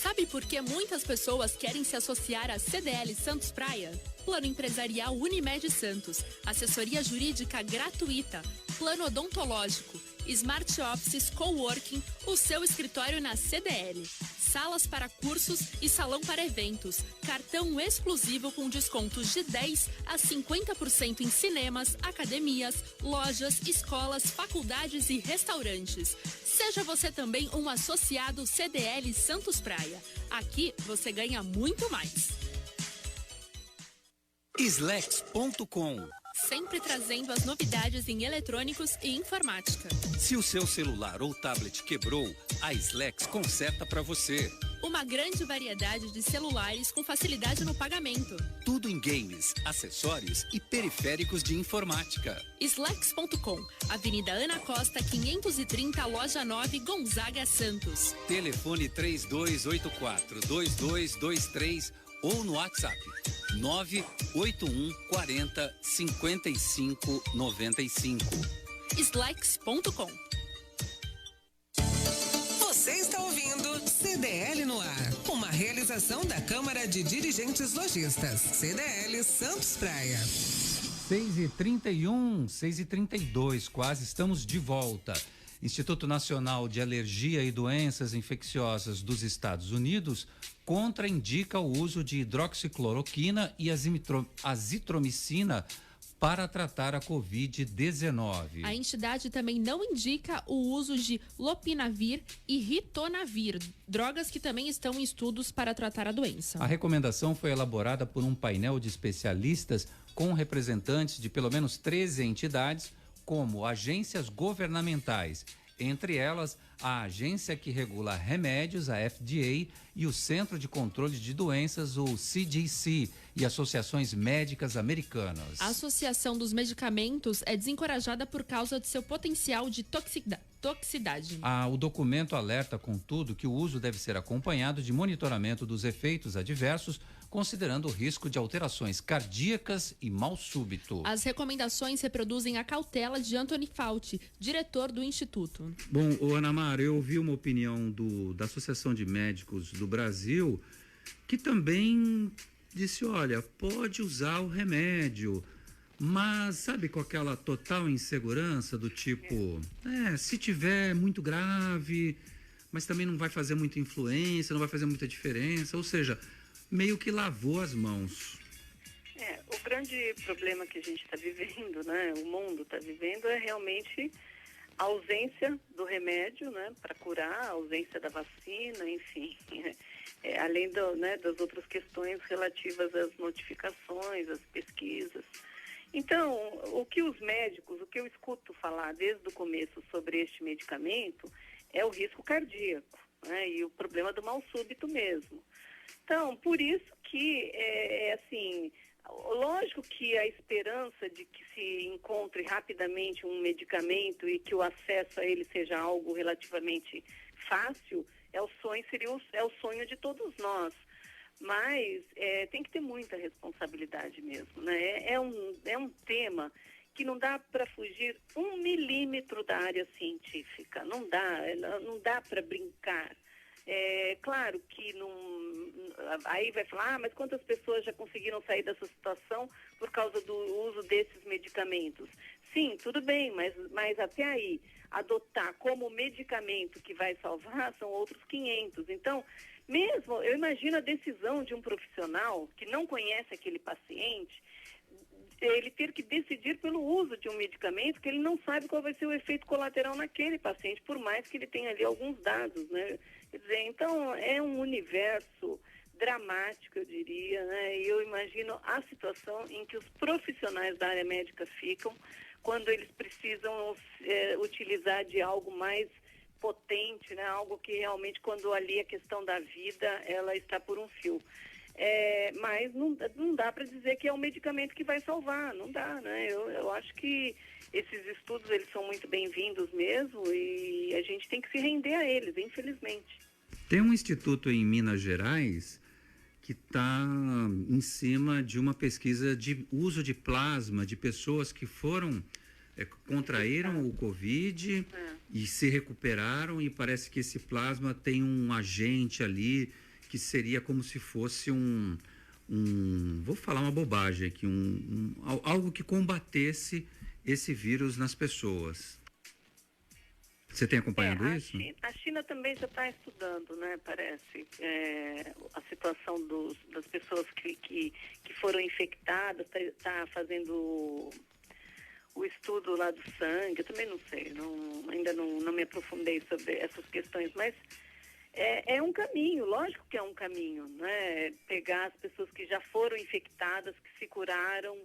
Speaker 7: Sabe por que muitas pessoas querem se associar à CDL Santos Praia? Plano Empresarial Unimed Santos, assessoria jurídica gratuita, plano odontológico, Smart Offices Coworking, o seu escritório na CDL. Salas para cursos e salão para eventos. Cartão exclusivo com descontos de 10% a 50% em cinemas, academias, lojas, escolas, faculdades e restaurantes. Seja você também um associado CDL Santos Praia. Aqui você ganha muito mais.
Speaker 11: Slex.com.
Speaker 7: Sempre trazendo as novidades em eletrônicos e informática.
Speaker 11: Se o seu celular ou tablet quebrou, a Slex conserta para você.
Speaker 7: Uma grande variedade de celulares com facilidade no pagamento.
Speaker 11: Tudo em games, acessórios e periféricos de informática.
Speaker 7: Slex.com, Avenida Ana Costa, 530, Loja 9, Gonzaga, Santos.
Speaker 11: Telefone 3284-2223 ou no WhatsApp 981 40 55 95.
Speaker 7: Slex.com.
Speaker 5: Você está ouvindo CDL no ar, uma realização da Câmara de Dirigentes Lojistas. CDL Santos Praia.
Speaker 6: 6h31, 6h32, quase estamos de volta. Instituto Nacional de Alergia e Doenças Infecciosas dos Estados Unidos contraindica o uso de hidroxicloroquina e azitromicina para tratar a Covid-19.
Speaker 7: A entidade também não indica o uso de lopinavir e ritonavir, drogas que também estão em estudos para tratar a doença.
Speaker 6: A recomendação foi elaborada por um painel de especialistas com representantes de pelo menos 13 entidades, como agências governamentais, entre elas a agência que regula remédios, a FDA, e o Centro de Controle de Doenças, o CDC, e associações médicas americanas.
Speaker 7: A Associação dos Medicamentos é desencorajada por causa de seu potencial de toxicidade.
Speaker 6: O documento alerta, contudo, que o uso deve ser acompanhado de monitoramento dos efeitos adversos, considerando o risco de alterações cardíacas e mal súbito.
Speaker 7: As recomendações reproduzem a cautela de Anthony Fauci, diretor do Instituto.
Speaker 6: Bom, Ana Mara, eu ouvi uma opinião da Associação de Médicos do Brasil, que também disse, olha, pode usar o remédio, mas sabe, com aquela total insegurança do tipo, se tiver muito grave, mas também não vai fazer muita influência, não vai fazer muita diferença, ou seja, meio que lavou as mãos.
Speaker 9: O grande problema que a gente está vivendo, né, o mundo está vivendo, é realmente a ausência do remédio, né, para curar, a ausência da vacina, enfim, além das outras questões relativas às notificações, às pesquisas. Então, o que eu escuto falar desde o começo sobre este medicamento é o risco cardíaco, né, e o problema do mal súbito mesmo. Então, por isso que, assim, lógico que a esperança de que se encontre rapidamente um medicamento e que o acesso a ele seja algo relativamente fácil, é o sonho de todos nós. Mas tem que ter muita responsabilidade mesmo, né? É um tema que não dá para fugir 1 milímetro da área científica, não dá para brincar. Claro que aí vai falar, mas quantas pessoas já conseguiram sair dessa situação por causa do uso desses medicamentos? Sim, tudo bem, mas até aí, adotar como medicamento que vai salvar são outros 500. Então, mesmo, eu imagino a decisão de um profissional que não conhece aquele paciente, ele ter que decidir pelo uso de um medicamento que ele não sabe qual vai ser o efeito colateral naquele paciente, por mais que ele tenha ali alguns dados, né? Quer dizer, então é um universo dramático, eu diria, né? E eu imagino a situação em que os profissionais da área médica ficam quando eles precisam utilizar de algo mais potente, né? Algo que realmente, quando ali a questão da vida, ela está por um fio. Mas não dá para dizer que é um medicamento que vai salvar, não dá, né? Eu acho que esses estudos, eles são muito bem-vindos mesmo e a gente tem que se render a eles, infelizmente.
Speaker 6: Tem um instituto em Minas Gerais que está em cima de uma pesquisa de uso de plasma de pessoas que contraíram o Covid e se recuperaram, e parece que esse plasma tem um agente ali que seria como se fosse vou falar uma bobagem aqui, algo que combatesse esse vírus nas pessoas. Você tem acompanhado isso?
Speaker 9: A China também já está estudando, né, parece, a situação das pessoas que foram infectadas, está fazendo o estudo lá do sangue. Eu também não sei, ainda não me aprofundei sobre essas questões, mas é um caminho, lógico que é um caminho, né? Pegar as pessoas que já foram infectadas, que se curaram,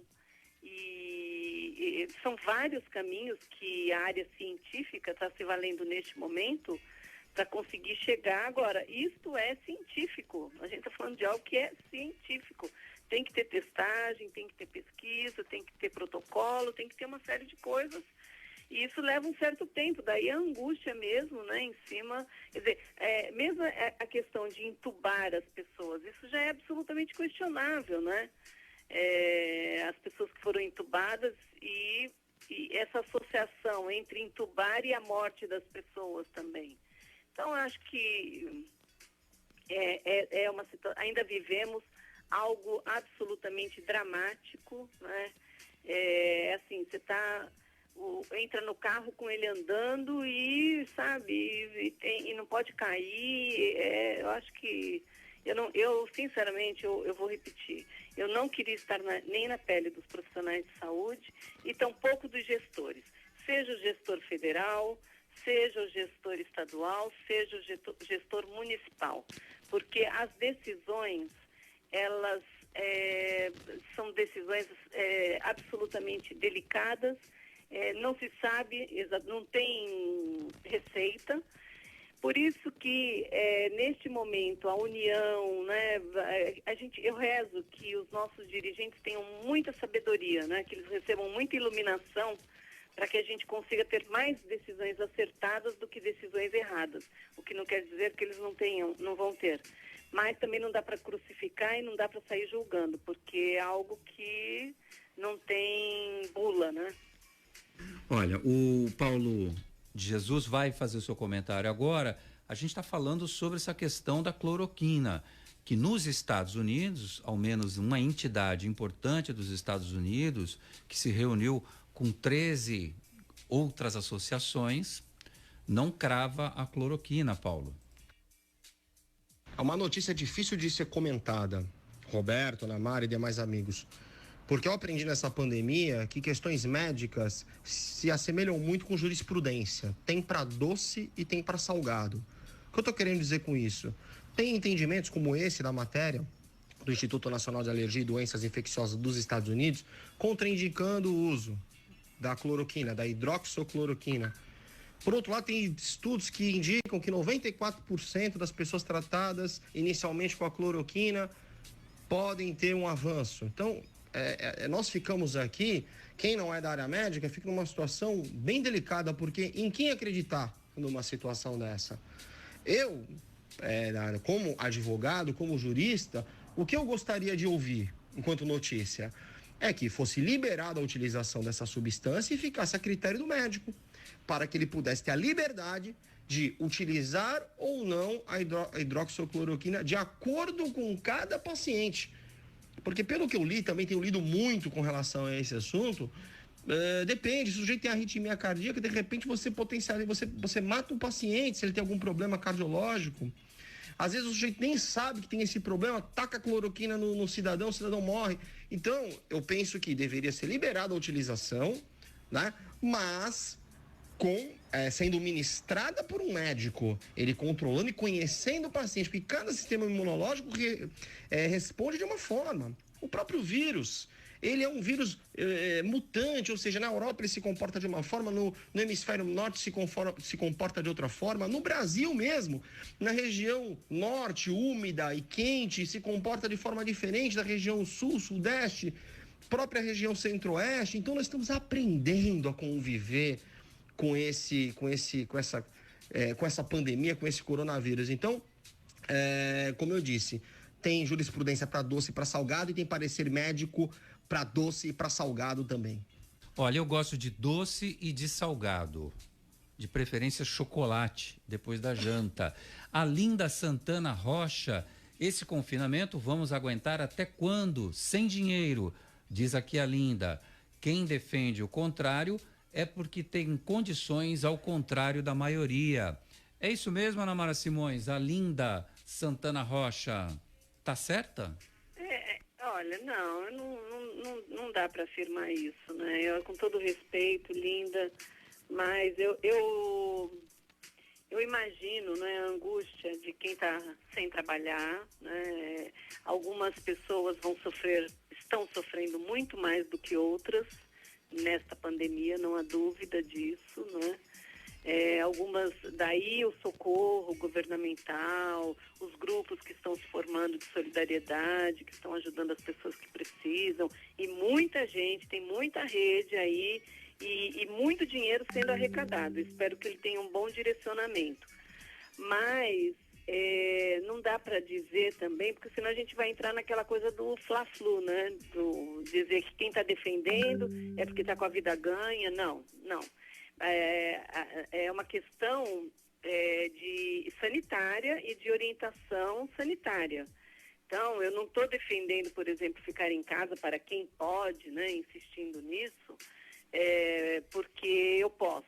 Speaker 9: e são vários caminhos que a área científica está se valendo neste momento para conseguir chegar. Agora, isto é científico, a gente está falando de algo que é científico. Tem que ter testagem, tem que ter pesquisa, tem que ter protocolo, tem que ter uma série de coisas. E isso leva um certo tempo, daí a angústia mesmo, né, em cima. Quer dizer, mesmo a questão de entubar as pessoas, isso já é absolutamente questionável, né? As pessoas que foram entubadas e essa associação entre entubar e a morte das pessoas também. Então, acho que é uma situação, ainda vivemos algo absolutamente dramático, né? Assim, você entra no carro com ele andando e, sabe, e não pode cair. Eu acho que sinceramente, eu vou repetir, eu não queria estar nem na pele dos profissionais de saúde e tampouco dos gestores, seja o gestor federal, seja o gestor estadual, seja o gestor municipal, porque as decisões, elas são decisões absolutamente delicadas não se sabe, não tem receita. Por isso que, neste momento, a união, né, eu rezo que os nossos dirigentes tenham muita sabedoria, né, que eles recebam muita iluminação para que a gente consiga ter mais decisões acertadas do que decisões erradas. O que não quer dizer que eles não vão ter. Mas também não dá para crucificar e não dá para sair julgando, porque é algo que não tem bula, né?
Speaker 6: Olha, o Paulo de Jesus vai fazer o seu comentário agora. A gente está falando sobre essa questão da cloroquina, que nos Estados Unidos, ao menos uma entidade importante dos Estados Unidos, que se reuniu com 13 outras associações, não crava a cloroquina, Paulo.
Speaker 8: É uma notícia difícil de ser comentada, Roberto, Ana Mara e demais amigos, porque eu aprendi nessa pandemia que questões médicas se assemelham muito com jurisprudência. Tem para doce e tem para salgado. O que eu estou querendo dizer com isso? Tem entendimentos como esse da matéria do Instituto Nacional de Alergia e Doenças Infecciosas dos Estados Unidos, contraindicando o uso da cloroquina, da hidroxicloroquina. Por outro lado, tem estudos que indicam que 94% das pessoas tratadas inicialmente com a cloroquina podem ter um avanço. Então, nós ficamos aqui, quem não é da área médica, fica numa situação bem delicada, porque em quem acreditar numa situação dessa? Eu, como advogado, como jurista, o que eu gostaria de ouvir enquanto notícia é que fosse liberada a utilização dessa substância e ficasse a critério do médico, para que ele pudesse ter a liberdade de utilizar ou não a hidroxicloroquina de acordo com cada paciente. Porque pelo que eu li, também tenho lido muito com relação a esse assunto, depende, se o sujeito tem arritmia cardíaca, de repente você potencializa, você mata o paciente se ele tem algum problema cardiológico. Às vezes o sujeito nem sabe que tem esse problema, taca cloroquina no cidadão, o cidadão morre. Então, eu penso que deveria ser liberada a utilização, né? Mas sendo ministrada por um médico, ele controlando e conhecendo o paciente, porque cada sistema imunológico responde de uma forma. O próprio vírus, ele é um vírus mutante, ou seja, na Europa ele se comporta de uma forma, no hemisfério norte se comporta de outra forma, no Brasil mesmo, na região norte, úmida e quente, se comporta de forma diferente da região sul, sudeste, própria região centro-oeste. Então nós estamos aprendendo a conviver com essa pandemia, com esse coronavírus. Então, como eu disse, tem jurisprudência para doce e para salgado e tem parecer médico para doce e para salgado também.
Speaker 6: Olha, eu gosto de doce e de salgado, de preferência chocolate, depois da janta. A Linda Santana Rocha, esse confinamento vamos aguentar até quando? Sem dinheiro, diz aqui a Linda. Quem defende o contrário é porque tem condições ao contrário da maioria. É isso mesmo, Ana Mara Simões? A Linda Santana Rocha tá certa?
Speaker 9: Olha, não dá para afirmar isso, né? Com todo respeito, Linda, mas eu imagino, né, a angústia de quem está sem trabalhar, né? Algumas pessoas estão sofrendo muito mais do que outras nesta pandemia, não há dúvida disso, né? Daí o socorro governamental, os grupos que estão se formando de solidariedade, que estão ajudando as pessoas que precisam, e muita gente, tem muita rede aí e muito dinheiro sendo arrecadado. Espero que ele tenha um bom direcionamento. Mas não dá para dizer também, porque senão a gente vai entrar naquela coisa do fla-flu, né? Do dizer que quem está defendendo é porque está com a vida ganha. Não. É uma questão de sanitária e de orientação sanitária. Então, eu não estou defendendo, por exemplo, ficar em casa para quem pode, né, insistindo nisso, porque eu posso.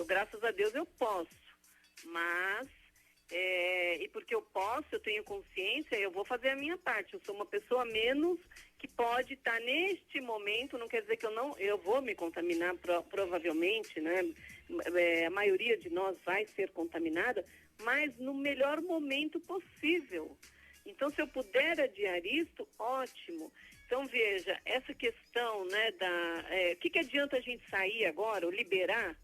Speaker 9: Graças a Deus, eu posso. Mas, e porque eu posso, eu tenho consciência, eu vou fazer a minha parte. Eu sou uma pessoa menos que pode estar neste momento, não quer dizer que eu vou me contaminar, provavelmente, né? A maioria de nós vai ser contaminada, mas no melhor momento possível. Então, se eu puder adiar isto, ótimo. Então, veja, essa questão, né, o que adianta a gente sair agora, ou liberar,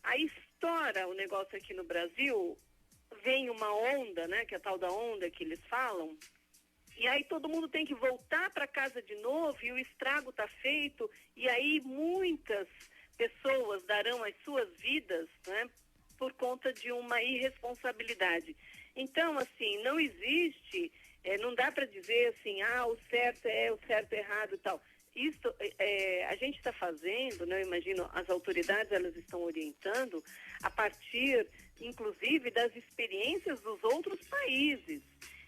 Speaker 9: aí estoura o negócio aqui no Brasil, vem uma onda, né, que é a tal da onda que eles falam, e aí todo mundo tem que voltar para casa de novo e o estrago está feito, e aí muitas pessoas darão as suas vidas, né, por conta de uma irresponsabilidade. Então, assim, não existe, não dá para dizer assim, o certo é errado e tal. Isso a gente está fazendo, né, eu imagino, as autoridades, elas estão orientando a partir, inclusive, das experiências dos outros países.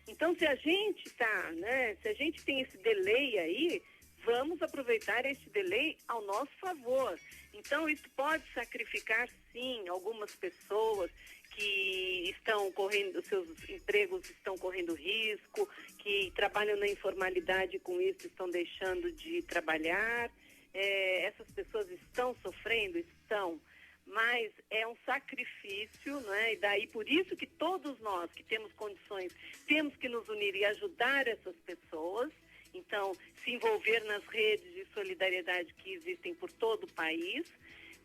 Speaker 9: Então, se a gente se a gente tem esse delay aí, vamos aproveitar esse delay ao nosso favor. Então, isso pode sacrificar, sim, algumas pessoas que estão correndo, seus empregos estão correndo risco, que trabalham na informalidade, com isso estão deixando de trabalhar. Essas pessoas estão sofrendo? Estão. Mas é um sacrifício, né? E daí por isso que todos nós que temos condições temos que nos unir e ajudar essas pessoas. Então, se envolver nas redes de solidariedade que existem por todo o país,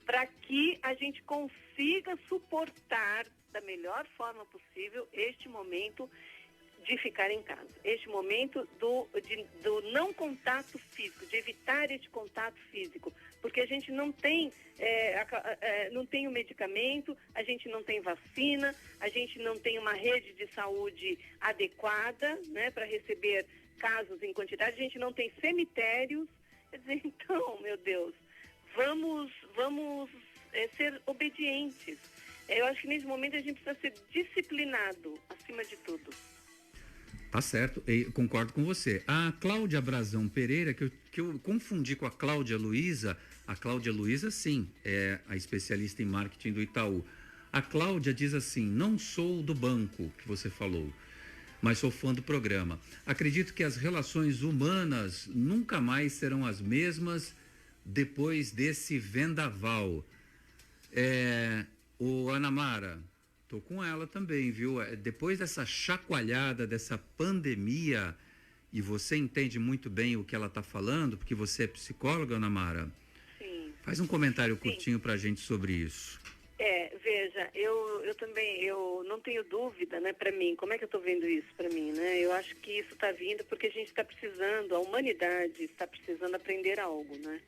Speaker 9: para que a gente consiga suportar da melhor forma possível este momento de ficar em casa, este momento do não contato físico, de evitar este contato físico, porque a gente não tem o medicamento, a gente não tem vacina, a gente não tem uma rede de saúde adequada, né, para receber casos em quantidade, a gente não tem cemitérios. Quer dizer, então, meu Deus, vamos ser obedientes. Eu acho que nesse momento a gente precisa ser disciplinado, acima de tudo.
Speaker 6: Tá certo, eu concordo com você. A Cláudia Brazão Pereira, que eu confundi com a Cláudia Luiza, sim, é a especialista em marketing do Itaú. A Cláudia diz assim: não sou do banco que você falou, mas sou fã do programa. Acredito que as relações humanas nunca mais serão as mesmas depois desse vendaval. Ana Mara, tô com ela também, viu? Depois dessa chacoalhada, dessa pandemia, e você entende muito bem o que ela está falando, porque você é psicóloga, Ana Mara?
Speaker 9: Sim.
Speaker 6: Faz um comentário curtinho pra gente sobre isso.
Speaker 9: Veja, eu também, eu não tenho dúvida, né, para mim, como é que eu estou vendo isso para mim, né? Eu acho que isso está vindo porque a gente está precisando, a humanidade está precisando aprender algo, né?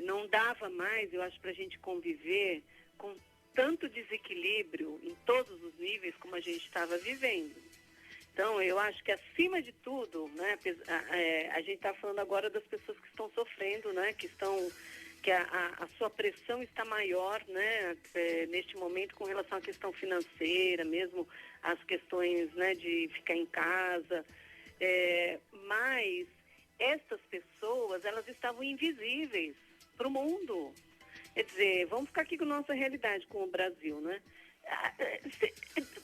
Speaker 9: Não dava mais, eu acho, para a gente conviver com tanto desequilíbrio em todos os níveis como a gente estava vivendo. Então, eu acho que acima de tudo, né, a gente está falando agora das pessoas que estão sofrendo, né, que a sua pressão está maior, né, neste momento com relação à questão financeira, mesmo as questões, né, de ficar em casa, mas estas pessoas, elas estavam invisíveis para o mundo. Quer dizer, vamos ficar aqui com nossa realidade, com o Brasil, né?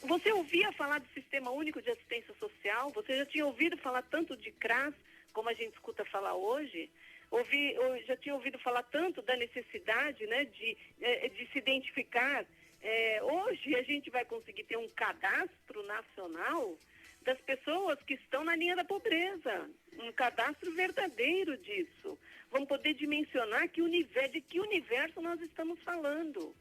Speaker 9: Você ouvia falar do Sistema Único de Assistência Social? Você já tinha ouvido falar tanto de CRAS, como a gente escuta falar hoje? Já tinha ouvido falar tanto da necessidade, né, de se identificar. Hoje a gente vai conseguir ter um cadastro nacional das pessoas que estão na linha da pobreza, um cadastro verdadeiro disso. Vamos poder dimensionar de que universo nós estamos falando.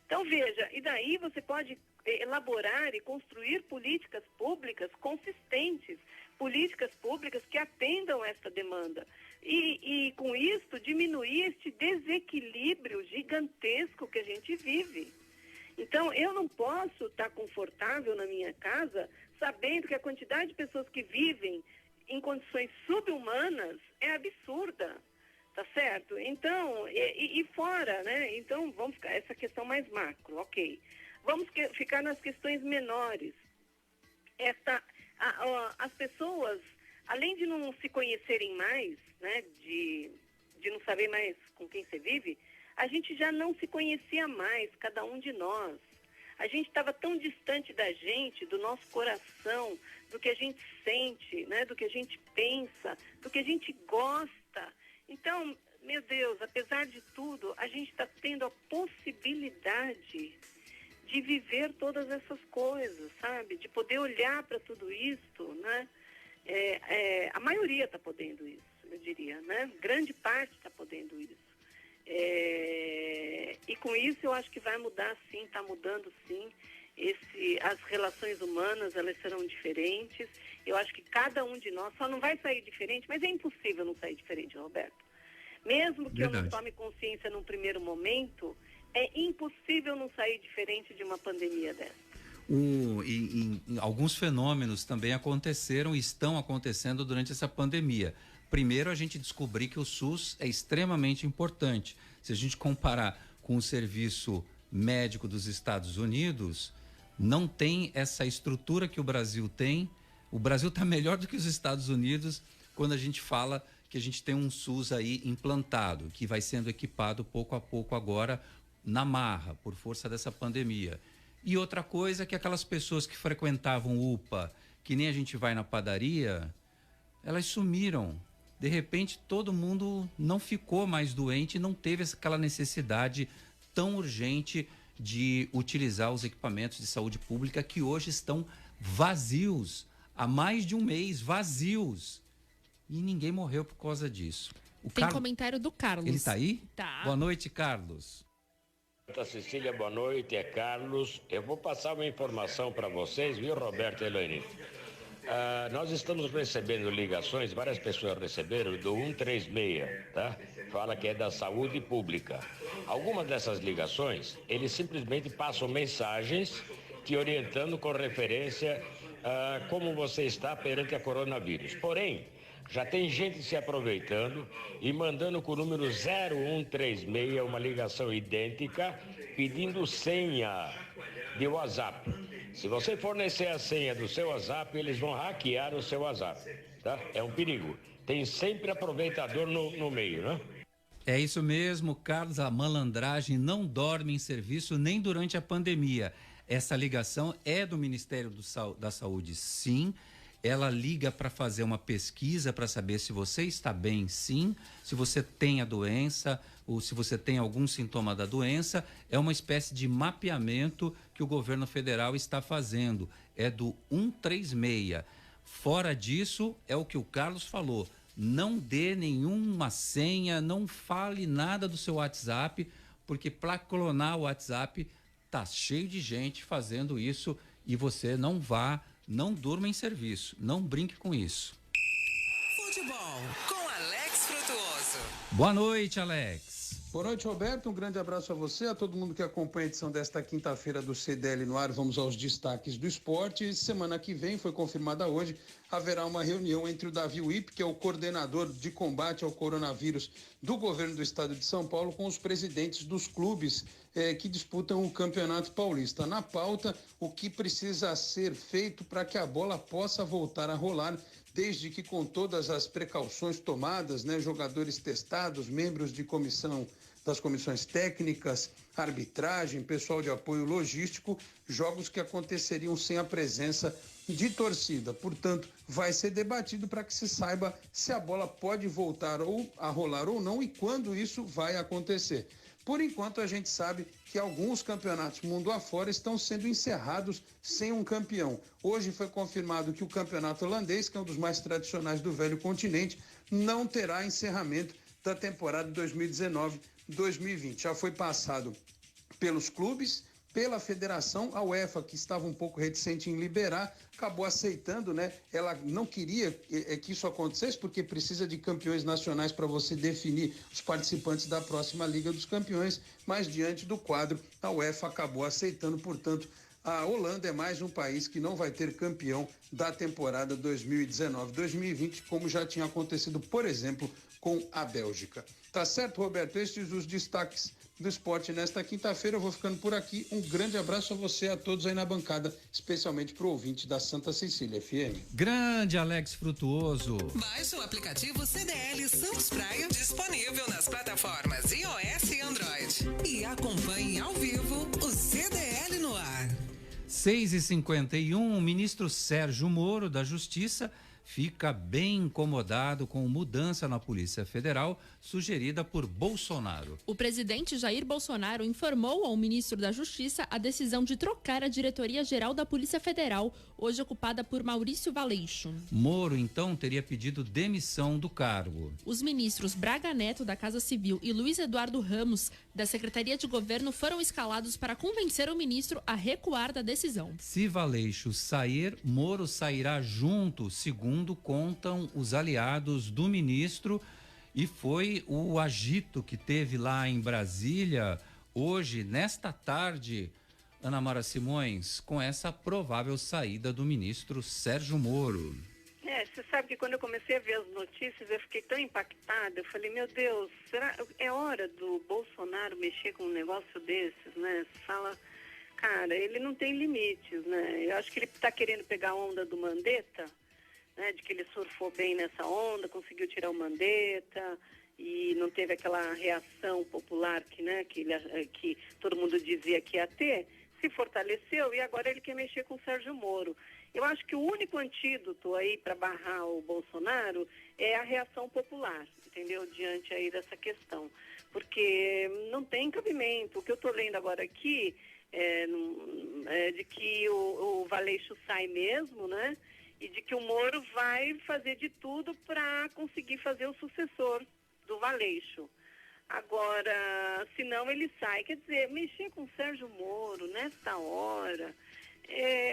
Speaker 9: Então, veja, e daí você pode elaborar e construir políticas públicas consistentes, políticas públicas que atendam esta demanda. E com isso, diminuir este desequilíbrio gigantesco que a gente vive. Então, eu não posso estar confortável na minha casa sabendo que a quantidade de pessoas que vivem em condições subhumanas é absurda, tá certo? Então, e fora, né? Então, vamos ficar essa questão mais macro, ok. Vamos ficar nas questões menores. As pessoas, além de não se conhecerem mais, né? De não saber mais com quem você vive, a gente já não se conhecia mais, cada um de nós. A gente estava tão distante da gente, do nosso coração, do que a gente sente, né? Do que a gente pensa, do que a gente gosta. Então, meu Deus, apesar de tudo, a gente está tendo a possibilidade de viver todas essas coisas, sabe? De poder olhar para tudo isso, né? A maioria está podendo isso, eu diria, né? Grande parte está podendo isso. E com isso eu acho que vai mudar sim, está mudando sim. As relações humanas, elas serão diferentes. Eu acho que cada um de nós só não vai sair diferente, mas é impossível não sair diferente, Roberto. Mesmo que eu não tome consciência num primeiro momento, é impossível não sair diferente de uma pandemia dessa.
Speaker 6: Alguns fenômenos também aconteceram e estão acontecendo durante essa pandemia. Primeiro, a gente descobrir que o SUS é extremamente importante. Se a gente comparar com o serviço médico dos Estados Unidos, não tem essa estrutura que o Brasil tem. O Brasil está melhor do que os Estados Unidos quando a gente fala que a gente tem um SUS aí implantado, que vai sendo equipado pouco a pouco agora na marra, por força dessa pandemia. E outra coisa é que aquelas pessoas que frequentavam UPA, que nem a gente vai na padaria, elas sumiram. De repente, todo mundo não ficou mais doente, não teve aquela necessidade tão urgente de utilizar os equipamentos de saúde pública que hoje estão vazios, há mais de um mês, vazios. E ninguém morreu por causa disso.
Speaker 7: Tem comentário do Carlos.
Speaker 6: Ele está aí?
Speaker 7: Tá.
Speaker 6: Boa noite, Carlos.
Speaker 12: Santa Cecília, boa noite, é Carlos. Eu vou passar uma informação para vocês, viu, Roberto e Elaine? Nós estamos recebendo ligações, várias pessoas receberam do 136, tá? Fala que é da saúde pública. Algumas dessas ligações, eles simplesmente passam mensagens te orientando com referência a como você está perante a coronavírus. Porém, já tem gente se aproveitando e mandando com o número 0136 uma ligação idêntica, pedindo senha de WhatsApp. Se você fornecer a senha do seu WhatsApp, eles vão hackear o seu WhatsApp, tá? É um perigo. Tem sempre aproveitador no meio, né?
Speaker 6: É isso mesmo, Carlos. A malandragem não dorme em serviço nem durante a pandemia. Essa ligação é do Ministério da Saúde, sim. Ela liga para fazer uma pesquisa para saber se você está bem, sim, se você tem a doença ou se você tem algum sintoma da doença. É uma espécie de mapeamento que o governo federal está fazendo. É do 136. Fora disso, é o que o Carlos falou. Não dê nenhuma senha, não fale nada do seu WhatsApp, porque para clonar o WhatsApp tá cheio de gente fazendo isso e você não durma em serviço, não brinque com isso.
Speaker 5: Futebol com Alex Frutuoso.
Speaker 6: Boa noite, Alex.
Speaker 13: Boa noite, Roberto. Um grande abraço a você, a todo mundo que acompanha a edição desta quinta-feira do CDL no ar. Vamos aos destaques do esporte. Semana que vem, foi confirmada hoje, haverá uma reunião entre o Davi Wip, que é o coordenador de combate ao coronavírus do governo do estado de São Paulo, com os presidentes dos clubes que disputam o Campeonato Paulista. Na pauta, o que precisa ser feito para que a bola possa voltar a rolar, desde que com todas as precauções tomadas, né, jogadores testados, membros de das comissões técnicas, arbitragem, pessoal de apoio logístico, jogos que aconteceriam sem a presença de torcida. Portanto, vai ser debatido para que se saiba se a bola pode voltar a rolar ou não e quando isso vai acontecer. Por enquanto, a gente sabe que alguns campeonatos mundo afora estão sendo encerrados sem um campeão. Hoje foi confirmado que o campeonato holandês, que é um dos mais tradicionais do velho continente, não terá encerramento da temporada 2019-2020. Já foi passado pelos clubes, pela federação, a UEFA, que estava um pouco reticente em liberar, acabou aceitando, né? Ela não queria que isso acontecesse, porque precisa de campeões nacionais para você definir os participantes da próxima Liga dos Campeões, mas diante do quadro, a UEFA acabou aceitando. Portanto, a Holanda é mais um país que não vai ter campeão da temporada 2019-2020, como já tinha acontecido, por exemplo, com a Bélgica. Tá certo, Roberto? Estes os destaques do esporte nesta quinta-feira. Eu vou ficando por aqui. Um grande abraço a você e a todos aí na bancada, especialmente para o ouvinte da Santa Cecília FM.
Speaker 6: Grande Alex Frutuoso.
Speaker 5: Baixe o aplicativo CDL Santos Praia, disponível nas plataformas iOS e Android. E acompanhe ao vivo o CDL no ar.
Speaker 6: 6h51, o ministro Sérgio Moro, da Justiça, fica bem incomodado com mudança na Polícia Federal sugerida por Bolsonaro.
Speaker 7: O presidente Jair Bolsonaro informou ao ministro da Justiça a decisão de trocar a diretoria-geral da Polícia Federal, hoje ocupada por Maurício Valeixo.
Speaker 6: Moro, então, teria pedido demissão do cargo.
Speaker 7: Os ministros Braga Neto, da Casa Civil, e Luiz Eduardo Ramos, da Secretaria de Governo, foram escalados para convencer o ministro a recuar da decisão.
Speaker 6: Se Valeixo sair, Moro sairá junto, segundo contam os aliados do ministro. E foi o agito que teve lá em Brasília hoje, nesta tarde, Ana Mara Simões, com essa provável saída do ministro Sérgio Moro.
Speaker 9: Você sabe que quando eu comecei a ver as notícias, eu fiquei tão impactada, eu falei, meu Deus, será é hora do Bolsonaro mexer com um negócio desses, né? Você fala, cara, ele não tem limites, né? Eu acho que ele está querendo pegar a onda do Mandetta, né, de que ele surfou bem nessa onda, conseguiu tirar o Mandetta e não teve aquela reação popular que todo mundo dizia que ia ter, se fortaleceu e agora ele quer mexer com o Sérgio Moro. Eu acho que o único antídoto aí para barrar o Bolsonaro é a reação popular, entendeu? Diante aí dessa questão, porque não tem cabimento. O que eu estou lendo agora aqui é de que o Valeixo sai mesmo, né? E de que o Moro vai fazer de tudo para conseguir fazer o sucessor do Valeixo. Agora, se não ele sai, quer dizer, mexer com o Sérgio Moro nesta hora,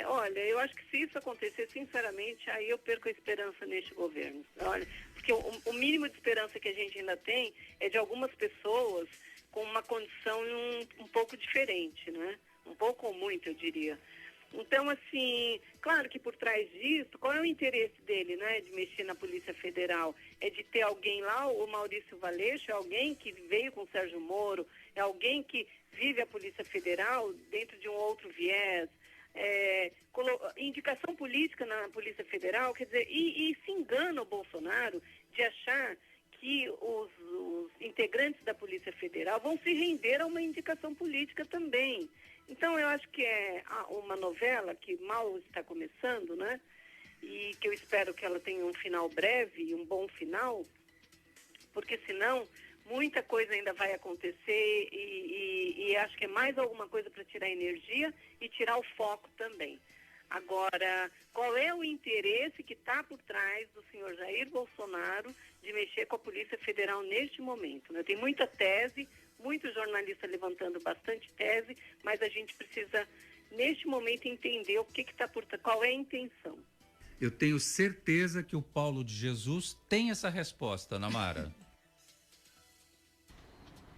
Speaker 9: olha, eu acho que se isso acontecer, sinceramente, aí eu perco a esperança neste governo. Olha, porque o mínimo de esperança que a gente ainda tem é de algumas pessoas com uma condição um pouco diferente, né? Um pouco ou muito, eu diria. Então, assim, claro que por trás disso, qual é o interesse dele, né, de mexer na Polícia Federal? É de ter alguém lá, o Maurício Valeixo, é alguém que veio com o Sérgio Moro, é alguém que vive a Polícia Federal dentro de um outro viés, indicação política na Polícia Federal, quer dizer, e se engana o Bolsonaro de achar que os integrantes da Polícia Federal vão se render a uma indicação política também. Então, eu acho que é uma novela que mal está começando, né? E que eu espero que ela tenha um final breve e um bom final, porque senão muita coisa ainda vai acontecer e acho que é mais alguma coisa para tirar energia e tirar o foco também. Agora, qual é o interesse que está por trás do senhor Jair Bolsonaro de mexer com a Polícia Federal neste momento, né? Tem muita tese, muito jornalista levantando bastante tese, mas a gente precisa, neste momento, entender o que está por trás, qual é a intenção.
Speaker 6: Eu tenho certeza que o Paulo de Jesus tem essa resposta, Ana Mara.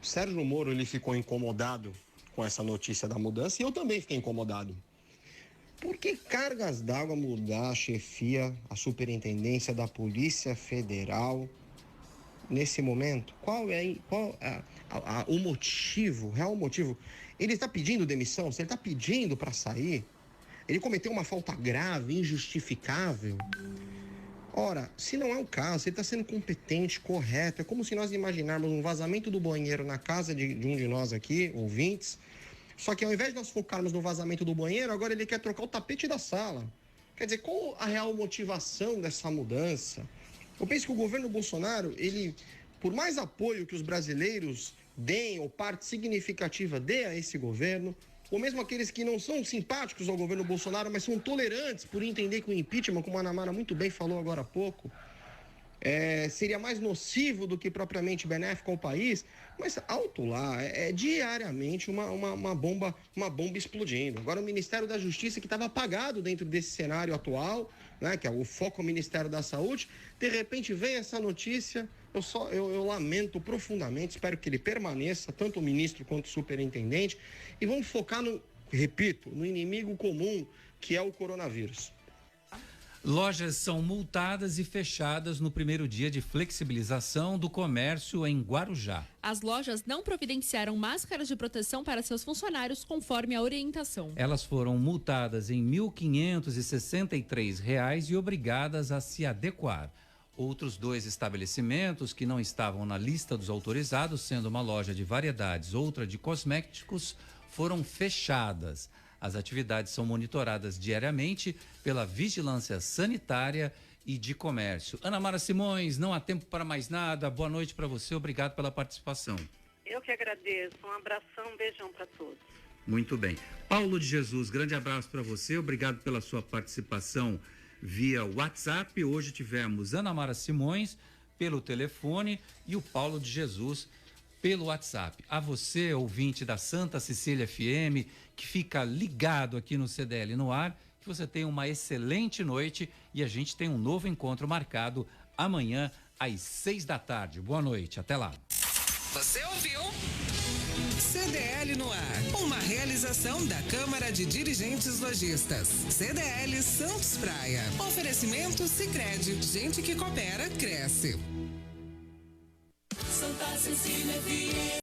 Speaker 8: Sérgio Moro, ele ficou incomodado com essa notícia da mudança e eu também fiquei incomodado. Por que cargas d'água mudar a chefia, a superintendência da Polícia Federal nesse momento? Qual é o motivo, o real motivo? Ele está pedindo demissão? Se ele está pedindo para sair, ele cometeu uma falta grave, injustificável? Ora, se não é o caso, ele está sendo competente, correto. É como se nós imaginarmos um vazamento do banheiro na casa de um de nós aqui, ouvintes, só que ao invés de nós focarmos no vazamento do banheiro, agora ele quer trocar o tapete da sala. Quer dizer, qual a real motivação dessa mudança? Eu penso que o governo Bolsonaro, ele, por mais apoio que os brasileiros deem, ou parte significativa dê a esse governo, ou mesmo aqueles que não são simpáticos ao governo Bolsonaro, mas são tolerantes por entender que o impeachment, como a Ana Mara muito bem falou agora há pouco, seria mais nocivo do que propriamente benéfico ao país, mas alto lá, diariamente uma bomba explodindo. Agora o Ministério da Justiça, que estava apagado dentro desse cenário atual, né, que é o foco ao Ministério da Saúde, de repente vem essa notícia, eu lamento profundamente, espero que ele permaneça, tanto o ministro quanto o superintendente, e vamos focar no inimigo comum, que é o coronavírus.
Speaker 6: Lojas são multadas e fechadas no primeiro dia de flexibilização do comércio em Guarujá.
Speaker 7: As lojas não providenciaram máscaras de proteção para seus funcionários conforme a orientação.
Speaker 6: Elas foram multadas em R$ 1.563 e obrigadas a se adequar. Outros 2 estabelecimentos que não estavam na lista dos autorizados, sendo uma loja de variedades, outra de cosméticos, foram fechadas. As atividades são monitoradas diariamente pela Vigilância Sanitária e de Comércio. Ana Mara Simões, não há tempo para mais nada. Boa noite para você, obrigado pela participação.
Speaker 9: Eu que agradeço. Um abração, um beijão para todos.
Speaker 6: Muito bem. Paulo de Jesus, grande abraço para você, obrigado pela sua participação via WhatsApp. Hoje tivemos Ana Mara Simões pelo telefone e o Paulo de Jesus pelo WhatsApp. A você, ouvinte da Santa Cecília FM, que fica ligado aqui no CDL no ar, que você tenha uma excelente noite e a gente tem um novo encontro marcado amanhã às 18h. Boa noite, até lá.
Speaker 5: Você ouviu? CDL no ar, uma realização da Câmara de Dirigentes Lojistas. CDL Santos Praia. Oferecimento Sicredi. Gente que coopera, cresce.
Speaker 3: Santa Cecília FM.